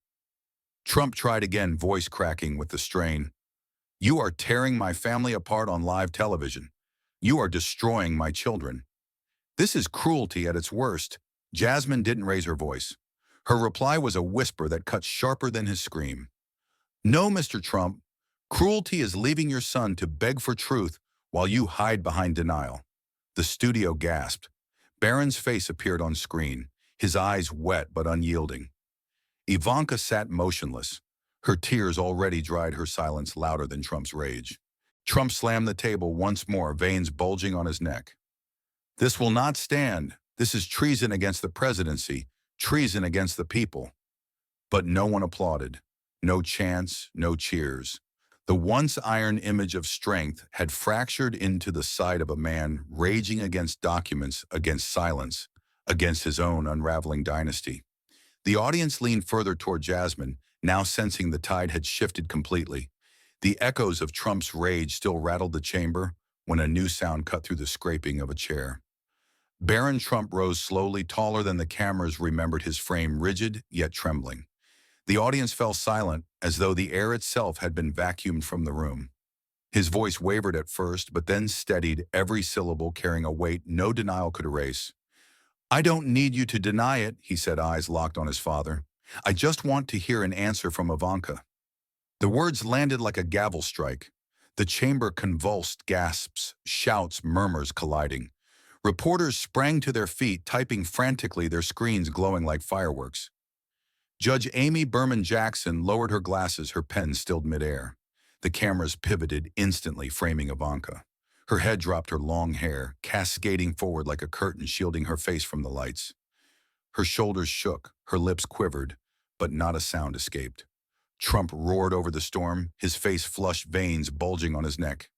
Trump tried again, voice cracking with the strain. You are tearing my family apart on live television. You are destroying my children. This is cruelty at its worst. Jasmine didn't raise her voice. Her reply was a whisper that cut sharper than his scream. No, Mr. Trump. Cruelty is leaving your son to beg for truth while you hide behind denial. The studio gasped. Barron's face appeared on screen, his eyes wet but unyielding. Ivanka sat motionless. Her tears already dried her silence louder than Trump's rage. Trump slammed the table once more, veins bulging on his neck. This will not stand. This is treason against the presidency, treason against the people. But no one applauded. No chants, no cheers. The once iron image of strength had fractured into the side of a man raging against documents, against silence, against his own unraveling dynasty. The audience leaned further toward Jasmine, now sensing the tide had shifted completely. The echoes of Trump's rage still rattled the chamber when a new sound cut through the scraping of a chair. Barron Trump rose slowly, taller than the cameras remembered his frame, rigid yet trembling. The audience fell silent, as though the air itself had been vacuumed from the room. His voice wavered at first, but then steadied, every syllable carrying a weight no denial could erase. "I don't need you to deny it," he said, eyes locked on his father. "I just want to hear an answer from Ivanka." The words landed like a gavel strike. The chamber convulsed, gasps, shouts, murmurs colliding. Reporters sprang to their feet, typing frantically, their screens glowing like fireworks. Judge Amy Berman Jackson lowered her glasses, her pen stilled midair. The cameras pivoted instantly, framing Ivanka. Her head dropped, her long hair cascading forward like a curtain, shielding her face from the lights. Her shoulders shook, her lips quivered, but not a sound escaped. Trump roared over the storm, his face flushed, veins bulging on his neck.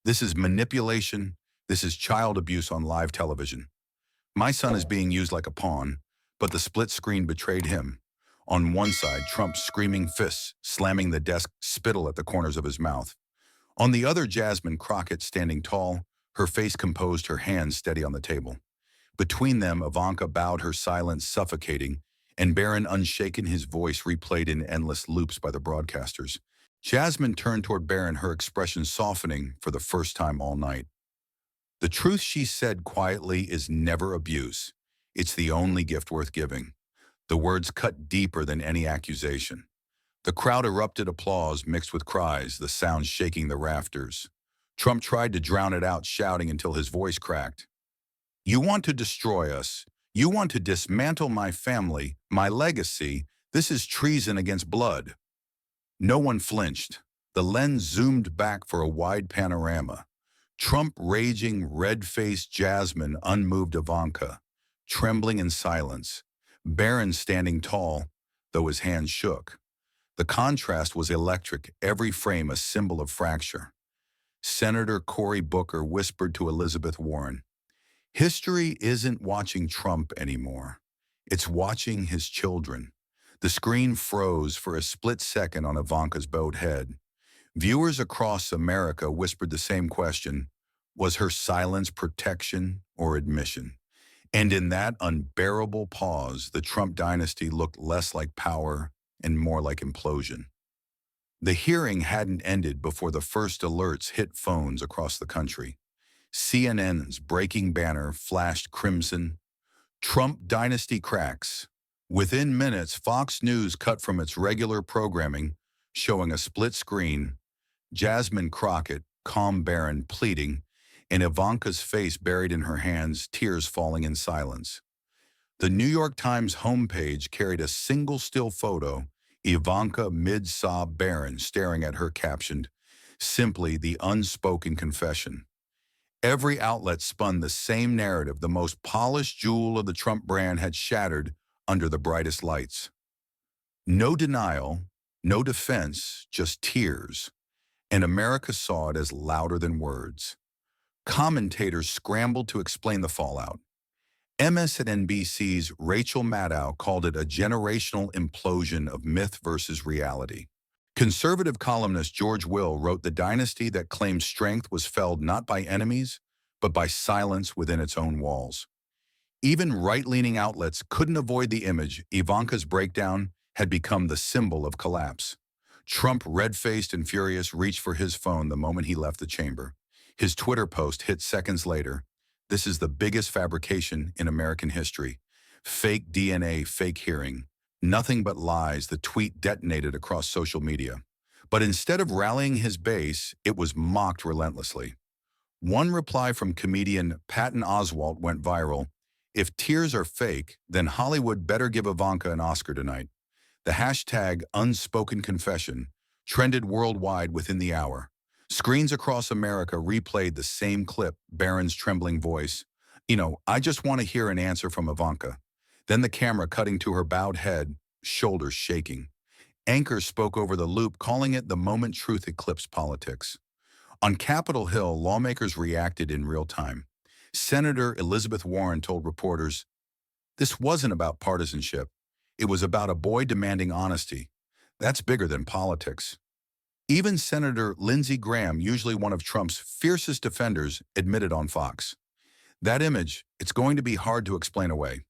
"This is manipulation. This is child abuse on live television. My son is being used like a pawn," but the split screen betrayed him. On one side, Trump screaming fists, slamming the desk, spittle at the corners of his mouth. On the other, Jasmine Crockett standing tall, her face composed, her hands steady on the table. Between them, Ivanka bowed, her silence suffocating, and Barron unshaken, his voice replayed in endless loops by the broadcasters. Jasmine turned toward Barron, her expression softening for the first time all night. "The truth," she said quietly, "is never abuse. It's the only gift worth giving." The words cut deeper than any accusation. The crowd erupted applause mixed with cries, the sound shaking the rafters. Trump tried to drown it out, shouting until his voice cracked. "You want to destroy us. You want to dismantle my family, my legacy. This is treason against blood." No one flinched. The lens zoomed back for a wide panorama. Trump raging, red-faced, Jasmine unmoved, Ivanka trembling in silence. Barron standing tall, though his hands shook. The contrast was electric, every frame a symbol of fracture. Senator Cory Booker whispered to Elizabeth Warren, "History isn't watching Trump anymore. It's watching his children." The screen froze for a split second on Ivanka's bowed head. Viewers across America whispered the same question: was her silence protection or admission? And in that unbearable pause, the Trump dynasty looked less like power and more like implosion. The hearing hadn't ended before the first alerts hit phones across the country. CNN's breaking banner flashed crimson: "Trump dynasty cracks." Within minutes, Fox News cut from its regular programming, showing a split screen, Jasmine Crockett, calm Barron pleading, and Ivanka's face buried in her hands, tears falling in silence. The New York Times homepage carried a single still photo, Ivanka mid-sob, Barron staring at her, captioned, simply the unspoken confession. Every outlet spun the same narrative: the most polished jewel of the Trump brand had shattered under the brightest lights. No denial, no defense, just tears. And America saw it as louder than words. Commentators scrambled to explain the fallout. MSNBC's Rachel Maddow called it a generational implosion of myth versus reality. Conservative columnist George Will wrote the dynasty that claimed strength was felled not by enemies, but by silence within its own walls. Even right-leaning outlets couldn't avoid the image. Ivanka's breakdown had become the symbol of collapse. Trump, red-faced and furious, reached for his phone the moment he left the chamber. His Twitter post hit seconds later. "This is the biggest fabrication in American history. Fake DNA, fake hearing. Nothing but lies." The tweet detonated across social media. But instead of rallying his base, it was mocked relentlessly. One reply from comedian Patton Oswalt went viral: "If tears are fake, then Hollywood better give Ivanka an Oscar tonight." The hashtag unspoken confession trended worldwide within the hour. Screens across America replayed the same clip, Barron's trembling voice. "I just want to hear an answer from Ivanka." Then the camera cutting to her bowed head, shoulders shaking. Anchors spoke over the loop, calling it the moment truth eclipsed politics. On Capitol Hill, lawmakers reacted in real time. Senator Elizabeth Warren told reporters, "This wasn't about partisanship. It was about a boy demanding honesty. That's bigger than politics. Even Senator Lindsey Graham, usually one of Trump's fiercest defenders, admitted on Fox. That image, it's going to be hard to explain away.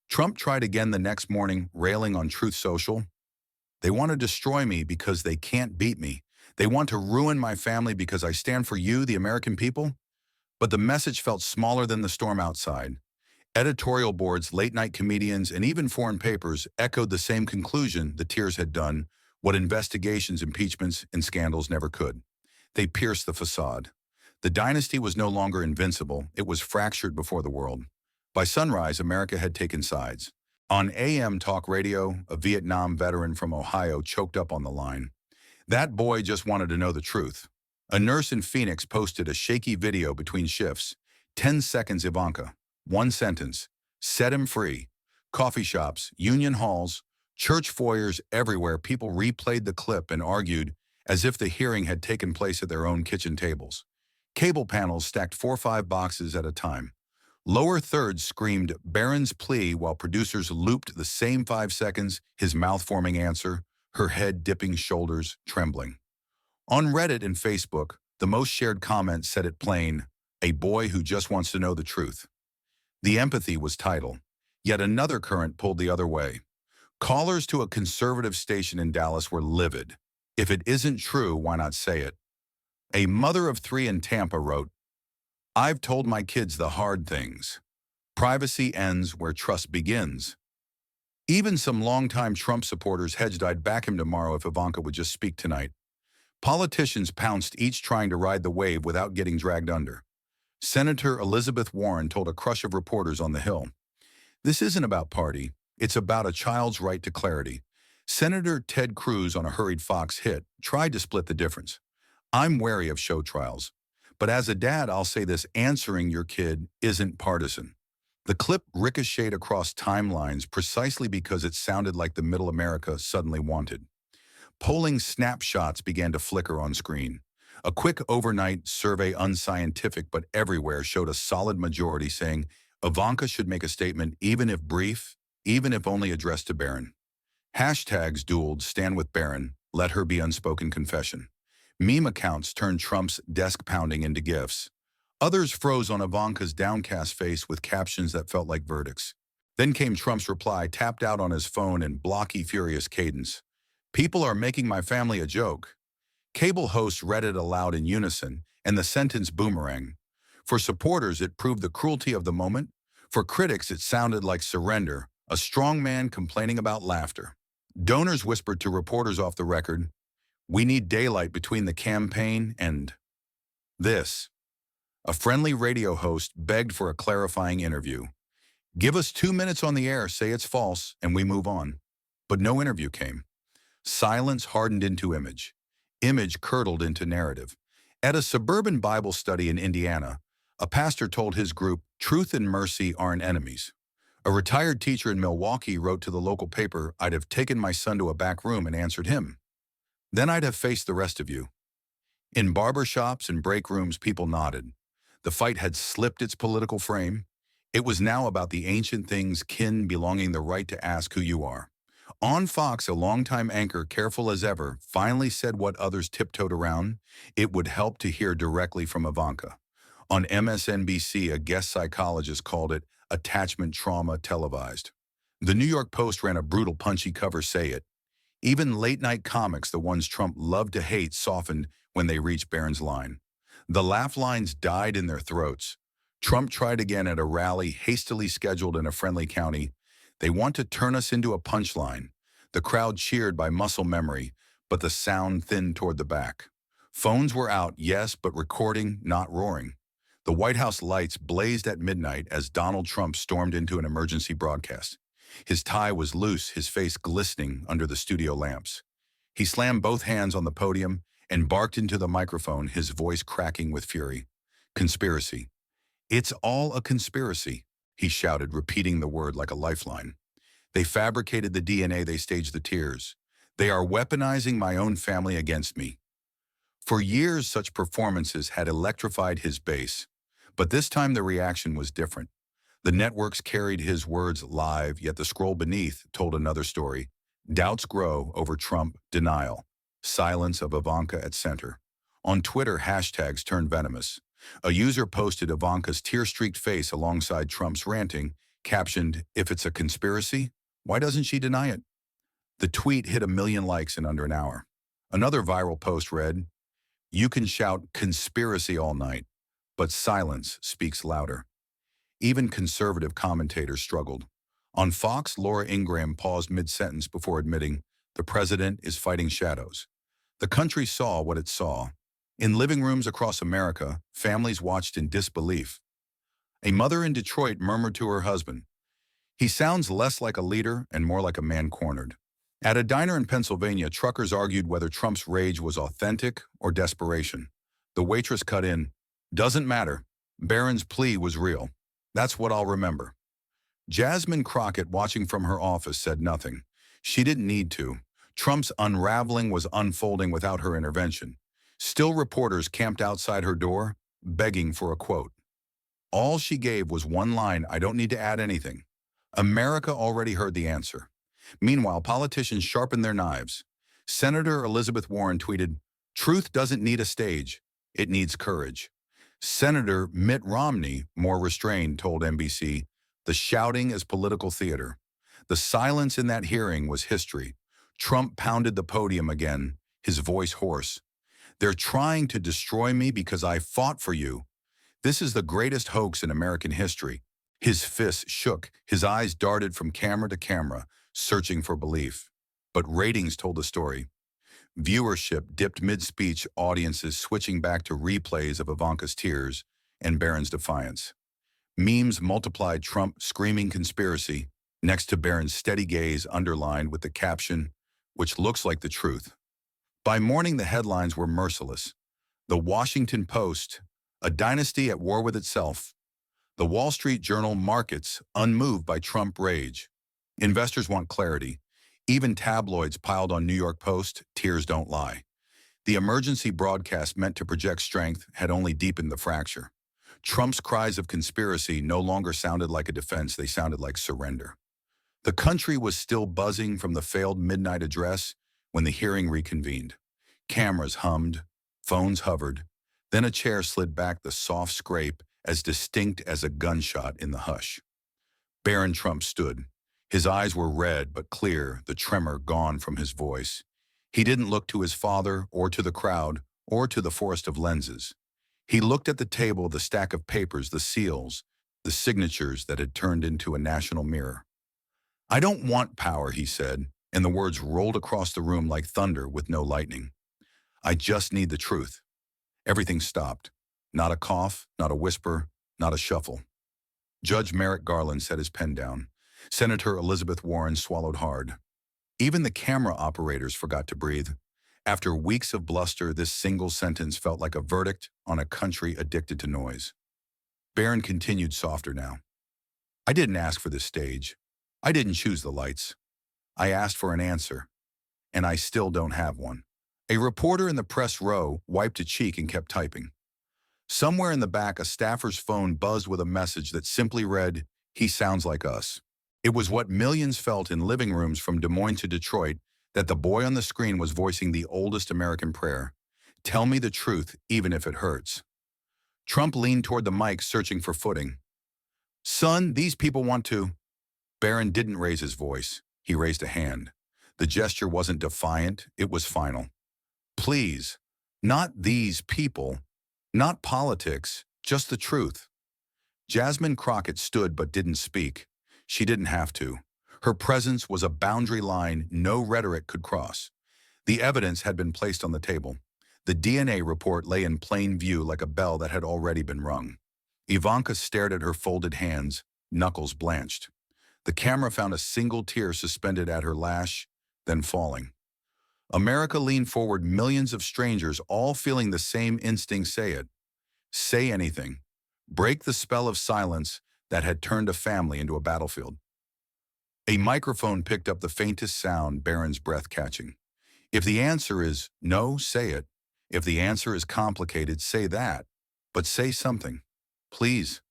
Trump tried again the next morning, railing on Truth Social. They want to destroy me because they can't beat me. They want to ruin my family because I stand for you, the American people. But the message felt smaller than the storm outside. Editorial boards, late-night comedians, and even foreign papers echoed the same conclusion the tears had done, what investigations, impeachments, and scandals never could. They pierced the facade. The dynasty was no longer invincible, it was fractured before the world. By sunrise, America had taken sides. On AM talk radio, a Vietnam veteran from Ohio choked up on the line. That boy just wanted to know the truth. A nurse in Phoenix posted a shaky video between shifts. 10 seconds Ivanka. One sentence. Set him free. Coffee shops, union halls, church foyers everywhere, people replayed the clip and argued as if the hearing had taken place at their own kitchen tables. Cable panels stacked 4 or 5 boxes at a time. Lower thirds screamed Barron's plea while producers looped the same 5 seconds, his mouth-forming answer, her head dipping, shoulders trembling. On Reddit and Facebook, the most shared comment said it plain, a boy who just wants to know the truth. The empathy was tidal. Yet another current pulled the other way. Callers to a conservative station in Dallas were livid. If it isn't true, why not say it? A mother of 3 in Tampa wrote, I've told my kids the hard things. Privacy ends where trust begins. Even some longtime Trump supporters hedged I'd back him tomorrow if Ivanka would just speak tonight. Politicians pounced, each trying to ride the wave without getting dragged under. Senator Elizabeth Warren told a crush of reporters on the Hill, this isn't about party, it's about a child's right to clarity. Senator Ted Cruz on a hurried Fox hit tried to split the difference. I'm wary of show trials. But as a dad, I'll say this, answering your kid isn't partisan. The clip ricocheted across timelines precisely because it sounded like the middle America suddenly wanted. Polling snapshots began to flicker on screen. A quick overnight survey, unscientific but everywhere, showed a solid majority saying Ivanka should make a statement, even if brief, even if only addressed to Barron. Hashtags dueled, stand with Barron, let her be unspoken confession. Meme accounts turned Trump's desk pounding into gifs. Others froze on Ivanka's downcast face with captions that felt like verdicts. Then came Trump's reply, tapped out on his phone in blocky, furious cadence. People are making my family a joke. Cable hosts read it aloud in unison, and the sentence boomerang. For supporters, it proved the cruelty of the moment. For critics, it sounded like surrender, a strong man complaining about laughter. Donors whispered to reporters off the record, we need daylight between the campaign and this. A friendly radio host begged for a clarifying interview. Give us 2 minutes on the air, say it's false, and we move on. But no interview came. Silence hardened into image. Image curdled into narrative. At a suburban Bible study in Indiana, a pastor told his group, truth and mercy aren't enemies. A retired teacher in Milwaukee wrote to the local paper, I'd have taken my son to a back room and answered him. Then I'd have faced the rest of you. In barbershops and break rooms, people nodded. The fight had slipped its political frame. It was now about the ancient things, kin belonging, the right to ask who you are. On Fox, a longtime anchor, careful as ever, finally said what others tiptoed around. It would help to hear directly from Ivanka. On MSNBC, a guest psychologist called it attachment trauma televised. The New York Post ran a brutal, punchy cover, say it. Even late-night comics, the ones Trump loved to hate, softened when they reached Barron's line. The laugh lines died in their throats. Trump tried again at a rally hastily scheduled in a friendly county. They want to turn us into a punchline. The crowd cheered by muscle memory, but the sound thinned toward the back. Phones were out, yes, but recording, not roaring. The White House lights blazed at midnight as Donald Trump stormed into an emergency broadcast. His tie was loose, his face glistening under the studio lamps. He slammed both hands on the podium and barked into the microphone, his voice cracking with fury. Conspiracy. It's all a conspiracy, he shouted, repeating the word like a lifeline. They fabricated the DNA, they staged the tears. They are weaponizing my own family against me. For years, such performances had electrified his base, but this time the reaction was different. The networks carried his words live, yet the scroll beneath told another story. Doubts grow over Trump denial. Silence of Ivanka at center. On Twitter, hashtags turned venomous. A user posted Ivanka's tear-streaked face alongside Trump's ranting, captioned, "If it's a conspiracy, why doesn't she deny it?" The tweet hit 1 million likes in under an hour. Another viral post read, "You can shout conspiracy all night, but silence speaks louder." Even conservative commentators struggled. On Fox, Laura Ingraham paused mid-sentence before admitting, "The president is fighting shadows." The country saw what it saw. In living rooms across America, families watched in disbelief. A mother in Detroit murmured to her husband, "He sounds less like a leader and more like a man cornered." At a diner in Pennsylvania, truckers argued whether Trump's rage was authentic or desperation. The waitress cut in, "Doesn't matter. Barron's plea was real. That's what I'll remember." Jasmine Crockett, watching from her office, said nothing. She didn't need to. Trump's unraveling was unfolding without her intervention. Still, reporters camped outside her door, begging for a quote. All she gave was one line, "I don't need to add anything." America already heard the answer. Meanwhile, politicians sharpened their knives. Senator Elizabeth Warren tweeted, "Truth doesn't need a stage. It needs courage." Senator Mitt Romney, more restrained, told NBC, "The shouting is political theater." The silence in that hearing was history. Trump pounded the podium again, his voice hoarse. "They're trying to destroy me because I fought for you. This is the greatest hoax in American history." His fists shook, his eyes darted from camera to camera, searching for belief. But ratings told the story. Viewership dipped mid-speech, audiences switching back to replays of Ivanka's tears and Barron's defiance. Memes multiplied Trump screaming conspiracy next to Barron's steady gaze underlined with the caption, "Which looks like the truth." By morning, the headlines were merciless. The Washington Post, "A dynasty at war with itself." The Wall Street Journal, "Markets unmoved by Trump rage." Investors want clarity. Even tabloids piled on New York Post, "Tears don't lie." The emergency broadcast meant to project strength had only deepened the fracture. Trump's cries of conspiracy no longer sounded like a defense, they sounded like surrender. The country was still buzzing from the failed midnight address when the hearing reconvened. Cameras hummed, phones hovered, then a chair slid back, the soft scrape as distinct as a gunshot in the hush. Barron Trump stood. His eyes were red but clear, the tremor gone from his voice. He didn't look to his father or to the crowd or to the forest of lenses. He looked at the table, the stack of papers, the seals, the signatures that had turned into a national mirror. "I don't want power," he said, and the words rolled across the room like thunder with no lightning. "I just need the truth." Everything stopped. Not a cough, not a whisper, not a shuffle. Judge Merrick Garland set his pen down. Senator Elizabeth Warren swallowed hard. Even the camera operators forgot to breathe. After weeks of bluster, this single sentence felt like a verdict on a country addicted to noise. Barron continued softer now. "I didn't ask for this stage. I didn't choose the lights. I asked for an answer, and I still don't have one." A reporter in the press row wiped a cheek and kept typing. Somewhere in the back, a staffer's phone buzzed with a message that simply read, "He sounds like us." It was what millions felt in living rooms from Des Moines to Detroit, that the boy on the screen was voicing the oldest American prayer. "Tell me the truth, even if it hurts." Trump leaned toward the mic, searching for footing. "Son, these people want to—" Barron didn't raise his voice. He raised a hand. The gesture wasn't defiant, it was final. "Please, not these people, not politics, just the truth." Jasmine Crockett stood but didn't speak. She didn't have to. Her presence was a boundary line no rhetoric could cross. The evidence had been placed on the table. The DNA report lay in plain view like a bell that had already been rung. Ivanka stared at her folded hands, knuckles blanched. The camera found a single tear suspended at her lash, then falling. America leaned forward, millions of strangers, all feeling the same instinct: say it. Say anything. Break the spell of silence that had turned a family into a battlefield. A microphone picked up the faintest sound, Barron's breath catching. "If the answer is no, say it. If the answer is complicated, say that. But say something. Please."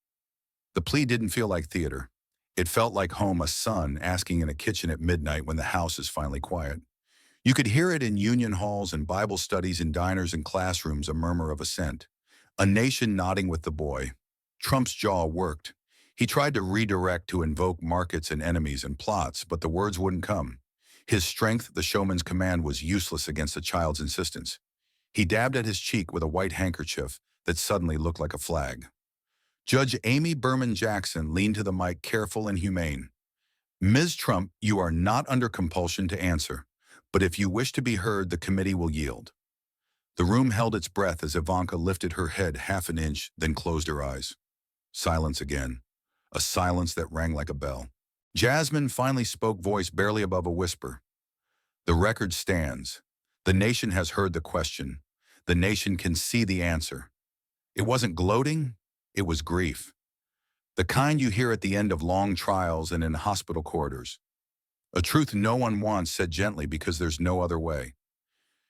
The plea didn't feel like theater. It felt like home, a son asking in a kitchen at midnight when the house is finally quiet. You could hear it in union halls and Bible studies in diners and classrooms, a murmur of assent. A nation nodding with the boy. Trump's jaw worked. He tried to redirect to invoke markets and enemies and plots, but the words wouldn't come. His strength, the showman's command, was useless against a child's insistence. He dabbed at his cheek with a white handkerchief that suddenly looked like a flag. Judge Amy Berman Jackson leaned to the mic, careful and humane. Ms. Trump, you are not under compulsion to answer, but if you wish to be heard, the committee will yield. The room held its breath as Ivanka lifted her head half an inch, then closed her eyes. Silence again. A silence that rang like a bell. Jasmine finally spoke, voice barely above a whisper. The record stands. The nation has heard the question. The nation can see the answer. It wasn't gloating, it was grief. The kind you hear at the end of long trials and in hospital corridors. A truth no one wants, said gently, because there's no other way.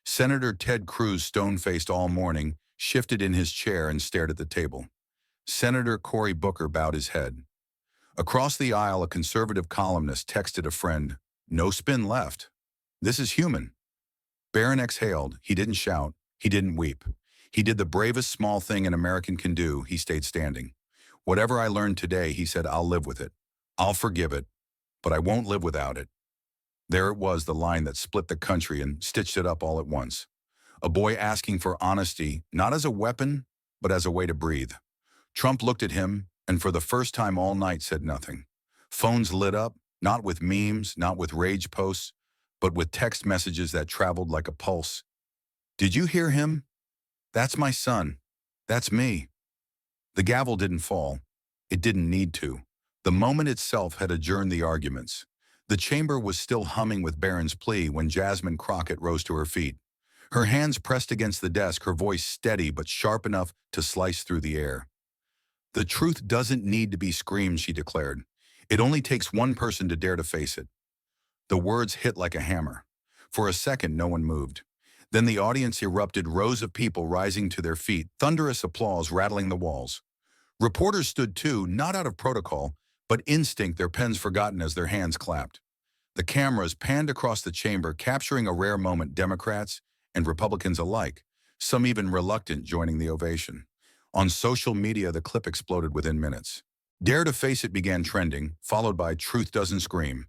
Senator Ted Cruz, stone-faced all morning, shifted in his chair and stared at the table. Senator Cory Booker bowed his head. Across the aisle, a conservative columnist texted a friend, "No spin left. This is human." Barron exhaled. He didn't shout. He didn't weep. He did the bravest small thing an American can do. He stayed standing. "Whatever I learned today," he said, "I'll live with it. I'll forgive it, but I won't live without it." There it was, the line that split the country and stitched it up all at once. A boy asking for honesty, not as a weapon, but as a way to breathe. Trump looked at him, and for the first time all night said nothing. Phones lit up, not with memes, not with rage posts, but with text messages that traveled like a pulse. "Did you hear him? That's my son. That's me." The gavel didn't fall. It didn't need to. The moment itself had adjourned the arguments. The chamber was still humming with Barron's plea when Jasmine Crockett rose to her feet. Her hands pressed against the desk, her voice steady but sharp enough to slice through the air. "The truth doesn't need to be screamed," she declared. "It only takes one person to dare to face it." The words hit like a hammer. For a second, no one moved. Then the audience erupted, rows of people rising to their feet, thunderous applause rattling the walls. Reporters stood too, not out of protocol, but instinct, their pens forgotten as their hands clapped. The cameras panned across the chamber, capturing a rare moment, Democrats and Republicans alike, some even reluctant, joining the ovation. On social media, the clip exploded within minutes. "Dare to Face It" began trending, followed by "Truth Doesn't Scream."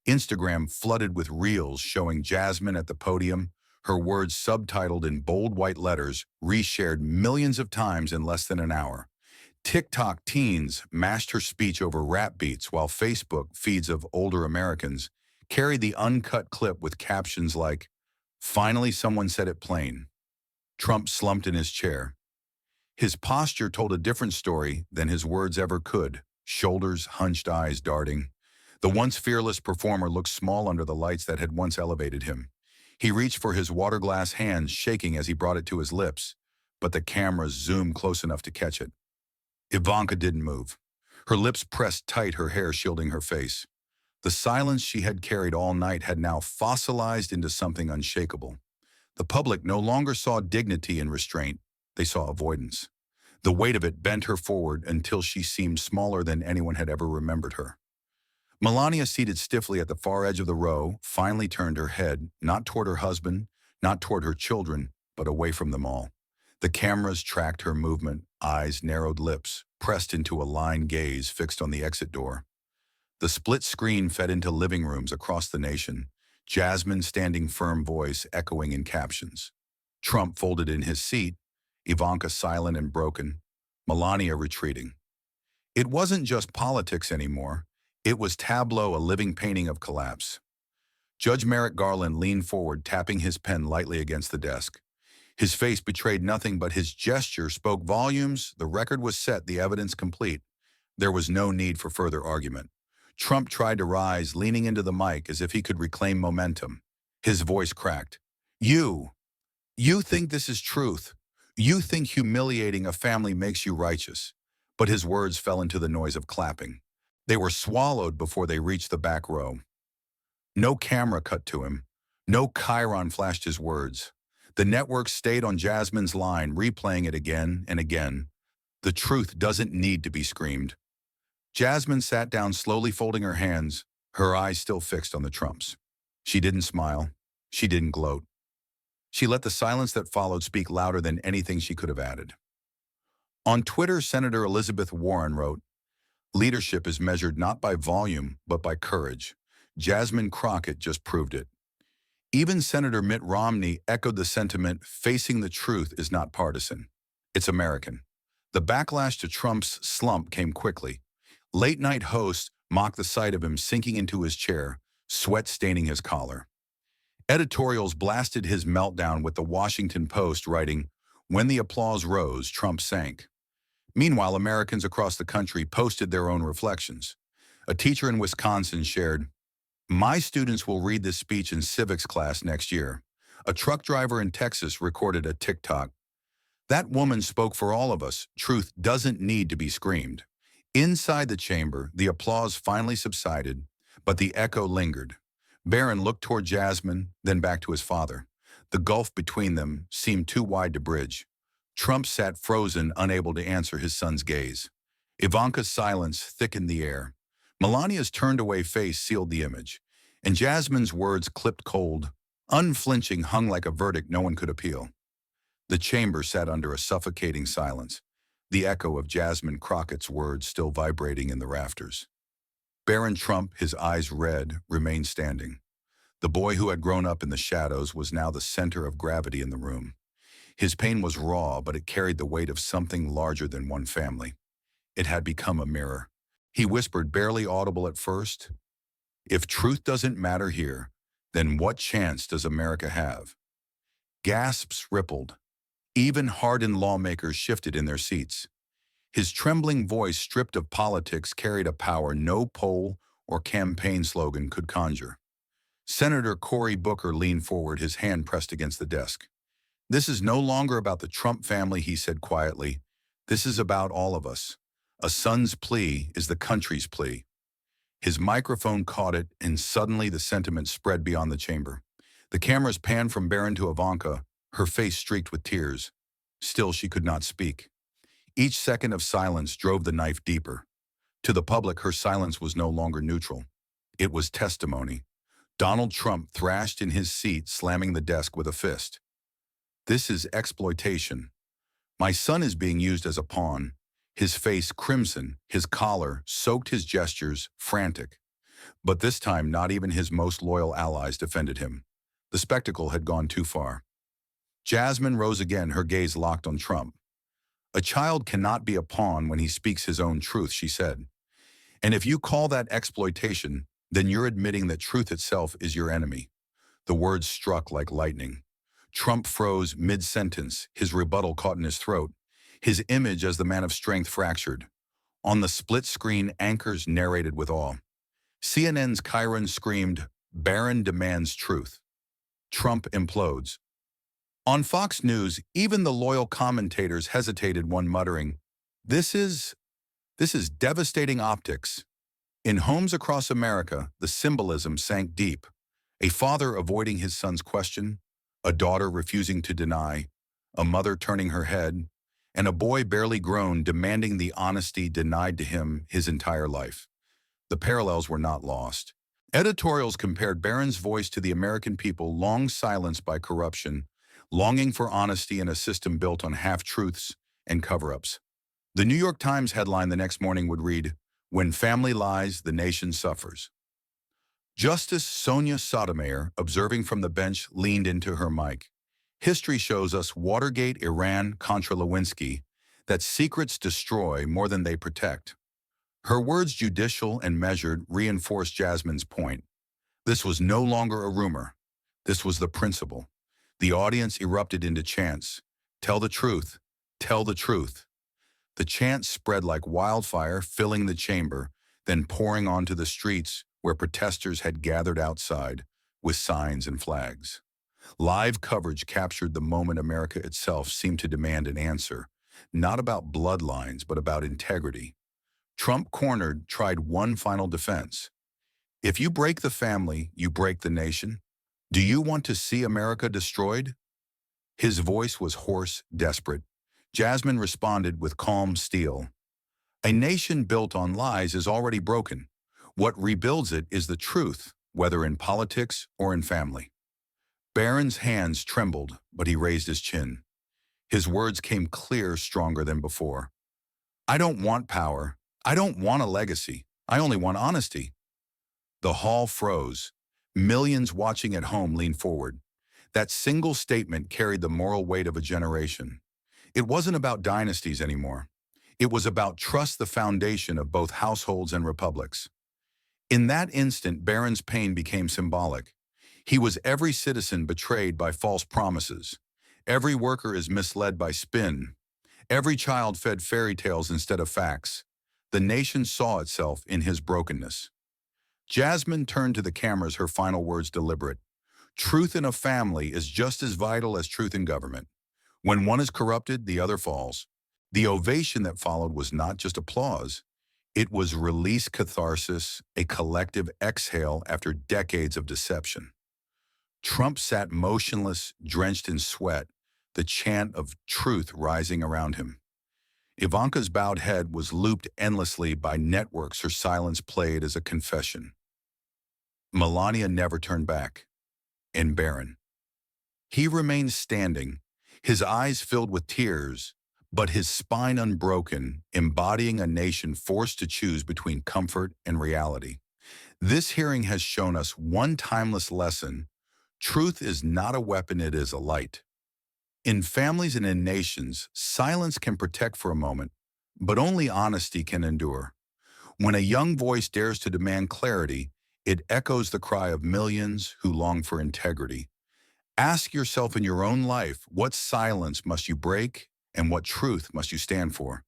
Instagram flooded with reels showing Jasmine at the podium, her words subtitled in bold white letters, reshared millions of times in less than an hour. TikTok teens mashed her speech over rap beats, while Facebook feeds of older Americans carried the uncut clip with captions like, "Finally someone said it plain." Trump slumped in his chair. His posture told a different story than his words ever could, shoulders hunched, eyes darting. The once fearless performer looked small under the lights that had once elevated him. He reached for his water glass, hands shaking as he brought it to his lips, but the cameras zoomed close enough to catch it. Ivanka didn't move. Her lips pressed tight, her hair shielding her face. The silence she had carried all night had now fossilized into something unshakable. The public no longer saw dignity and restraint. They saw avoidance. The weight of it bent her forward until she seemed smaller than anyone had ever remembered her. Melania, seated stiffly at the far edge of the row, finally turned her head, not toward her husband, not toward her children, but away from them all. The cameras tracked her movement, eyes narrowed, lips pressed into a lined gaze fixed on the exit door. The split screen fed into living rooms across the nation, Jasmine standing firm, voice echoing in captions. Trump folded in his seat, Ivanka silent and broken, Melania retreating. It wasn't just politics anymore. It was tableau, a living painting of collapse. Judge Merrick Garland leaned forward, tapping his pen lightly against the desk. His face betrayed nothing, but his gesture spoke volumes. The record was set, the evidence complete. There was no need for further argument. Trump tried to rise, leaning into the mic as if he could reclaim momentum. His voice cracked. You think this is truth. You think humiliating a family makes you righteous." But his words fell into the noise of clapping. They were swallowed before they reached the back row. No camera cut to him. No chyron flashed his words. The network stayed on Jasmine's line, replaying it again and again. The truth doesn't need to be screamed. Jasmine sat down slowly folding her hands, her eyes still fixed on the Trumps. She didn't smile. She didn't gloat. She let the silence that followed speak louder than anything she could have added. On Twitter, Senator Elizabeth Warren wrote, "Leadership is measured not by volume, but by courage. Jasmine Crockett just proved it." Even Senator Mitt Romney echoed the sentiment, facing the truth is not partisan. It's American. The backlash to Trump's slump came quickly. Late-night hosts mocked the sight of him sinking into his chair, sweat staining his collar. Editorials blasted his meltdown with the Washington Post writing, "When the applause rose, Trump sank." Meanwhile, Americans across the country posted their own reflections. A teacher in Wisconsin shared, "My students will read this speech in civics class next year." A truck driver in Texas recorded a TikTok. "That woman spoke for all of us. Truth doesn't need to be screamed." Inside the chamber, the applause finally subsided, but the echo lingered. Barron looked toward Jasmine, then back to his father. The gulf between them seemed too wide to bridge. Trump sat frozen, unable to answer his son's gaze. Ivanka's silence thickened the air. Melania's turned-away face sealed the image, and Jasmine's words clipped cold, unflinching, hung like a verdict no one could appeal. The chamber sat under a suffocating silence, the echo of Jasmine Crockett's words still vibrating in the rafters. Barron Trump, his eyes red, remained standing. The boy who had grown up in the shadows was now the center of gravity in the room. His pain was raw, but it carried the weight of something larger than one family. It had become a mirror. He whispered, barely audible at first, "If truth doesn't matter here, then what chance does America have?" Gasps rippled. Even hardened lawmakers shifted in their seats. His trembling voice, stripped of politics, carried a power no poll or campaign slogan could conjure. Senator Cory Booker leaned forward, his hand pressed against the desk. "This is no longer about the Trump family," he said quietly. "This is about all of us. A son's plea is the country's plea." His microphone caught it, and suddenly the sentiment spread beyond the chamber. The cameras panned from Barron to Ivanka, her face streaked with tears. Still, she could not speak. Each second of silence drove the knife deeper. To the public, her silence was no longer neutral. It was testimony. Donald Trump thrashed in his seat, slamming the desk with a fist. "This is exploitation. My son is being used as a pawn." His face crimson, his collar soaked, his gestures frantic. But this time, not even his most loyal allies defended him. The spectacle had gone too far. Jasmine rose again, her gaze locked on Trump. "A child cannot be a pawn when he speaks his own truth," she said. "And if you call that exploitation, then you're admitting that truth itself is your enemy." The words struck like lightning. Trump froze mid-sentence, his rebuttal caught in his throat. His image as the man of strength fractured. On the split screen, anchors narrated with awe. CNN's Kyron screamed, "Barron demands truth. Trump implodes." On Fox News, even the loyal commentators hesitated, one muttering, This is devastating optics." In homes across America, the symbolism sank deep. A father avoiding his son's question, a daughter refusing to deny, a mother turning her head, and a boy barely grown demanding the honesty denied to him his entire life. The parallels were not lost. Editorials compared Barron's voice to the American people long silenced by corruption, longing for honesty in a system built on half-truths and cover-ups. The New York Times headline the next morning would read, "When family lies, the nation suffers." Justice Sonia Sotomayor, observing from the bench, leaned into her mic. "History shows us, Watergate, Iran, Contra Lewinsky, that secrets destroy more than they protect." Her words, judicial and measured, reinforced Jasmine's point. This was no longer a rumor. This was the principle. The audience erupted into chants. "Tell the truth. Tell the truth." The chants spread like wildfire, filling the chamber, then pouring onto the streets where protesters had gathered outside with signs and flags. Live coverage captured the moment. America itself seemed to demand an answer, not about bloodlines, but about integrity. Trump, cornered, tried one final defense. "If you break the family, you break the nation. Do you want to see America destroyed?" His voice was hoarse, desperate. Jasmine responded with calm steel. A nation built on lies is already broken. What rebuilds it is the truth, whether in politics or in family. Barron's hands trembled, but he raised his chin. His words came clear, stronger than before. I don't want power. I don't want a legacy. I only want honesty. The hall froze. Millions watching at home leaned forward. That single statement carried the moral weight of a generation. It wasn't about dynasties anymore. It was about trust, the foundation of both households and republics. In that instant, Barron's pain became symbolic. He was every citizen betrayed by false promises. Every worker is misled by spin. Every child fed fairy tales instead of facts. The nation saw itself in his brokenness. Jasmine turned to the cameras, her final words deliberate. Truth in a family is just as vital as truth in government. When one is corrupted, the other falls. The ovation that followed was not just applause. It was release catharsis, a collective exhale after decades of deception. Trump sat motionless, drenched in sweat, the chant of truth rising around him. Ivanka's bowed head was looped endlessly by networks, her silence played as a confession. Melania never turned back. And Barron. He remained standing, his eyes filled with tears, but his spine unbroken, embodying a nation forced to choose between comfort and reality. This hearing has shown us one timeless lesson. Truth is not a weapon, it is a light. In families and in nations, silence can protect for a moment, but only honesty can endure. When a young voice dares to demand clarity, it echoes the cry of millions who long for integrity. Ask yourself in your own life, what silence must you break and what truth must you stand for?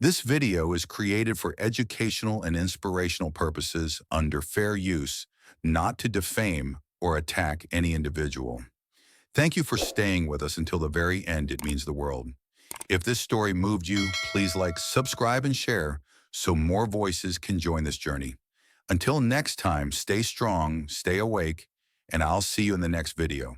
This video is created for educational and inspirational purposes under fair use, not to defame or attack any individual. Thank you for staying with us until the very end. It means the world. If this story moved you, please like, subscribe, and share so more voices can join this journey. Until next time, stay strong, stay awake, and I'll see you in the next video.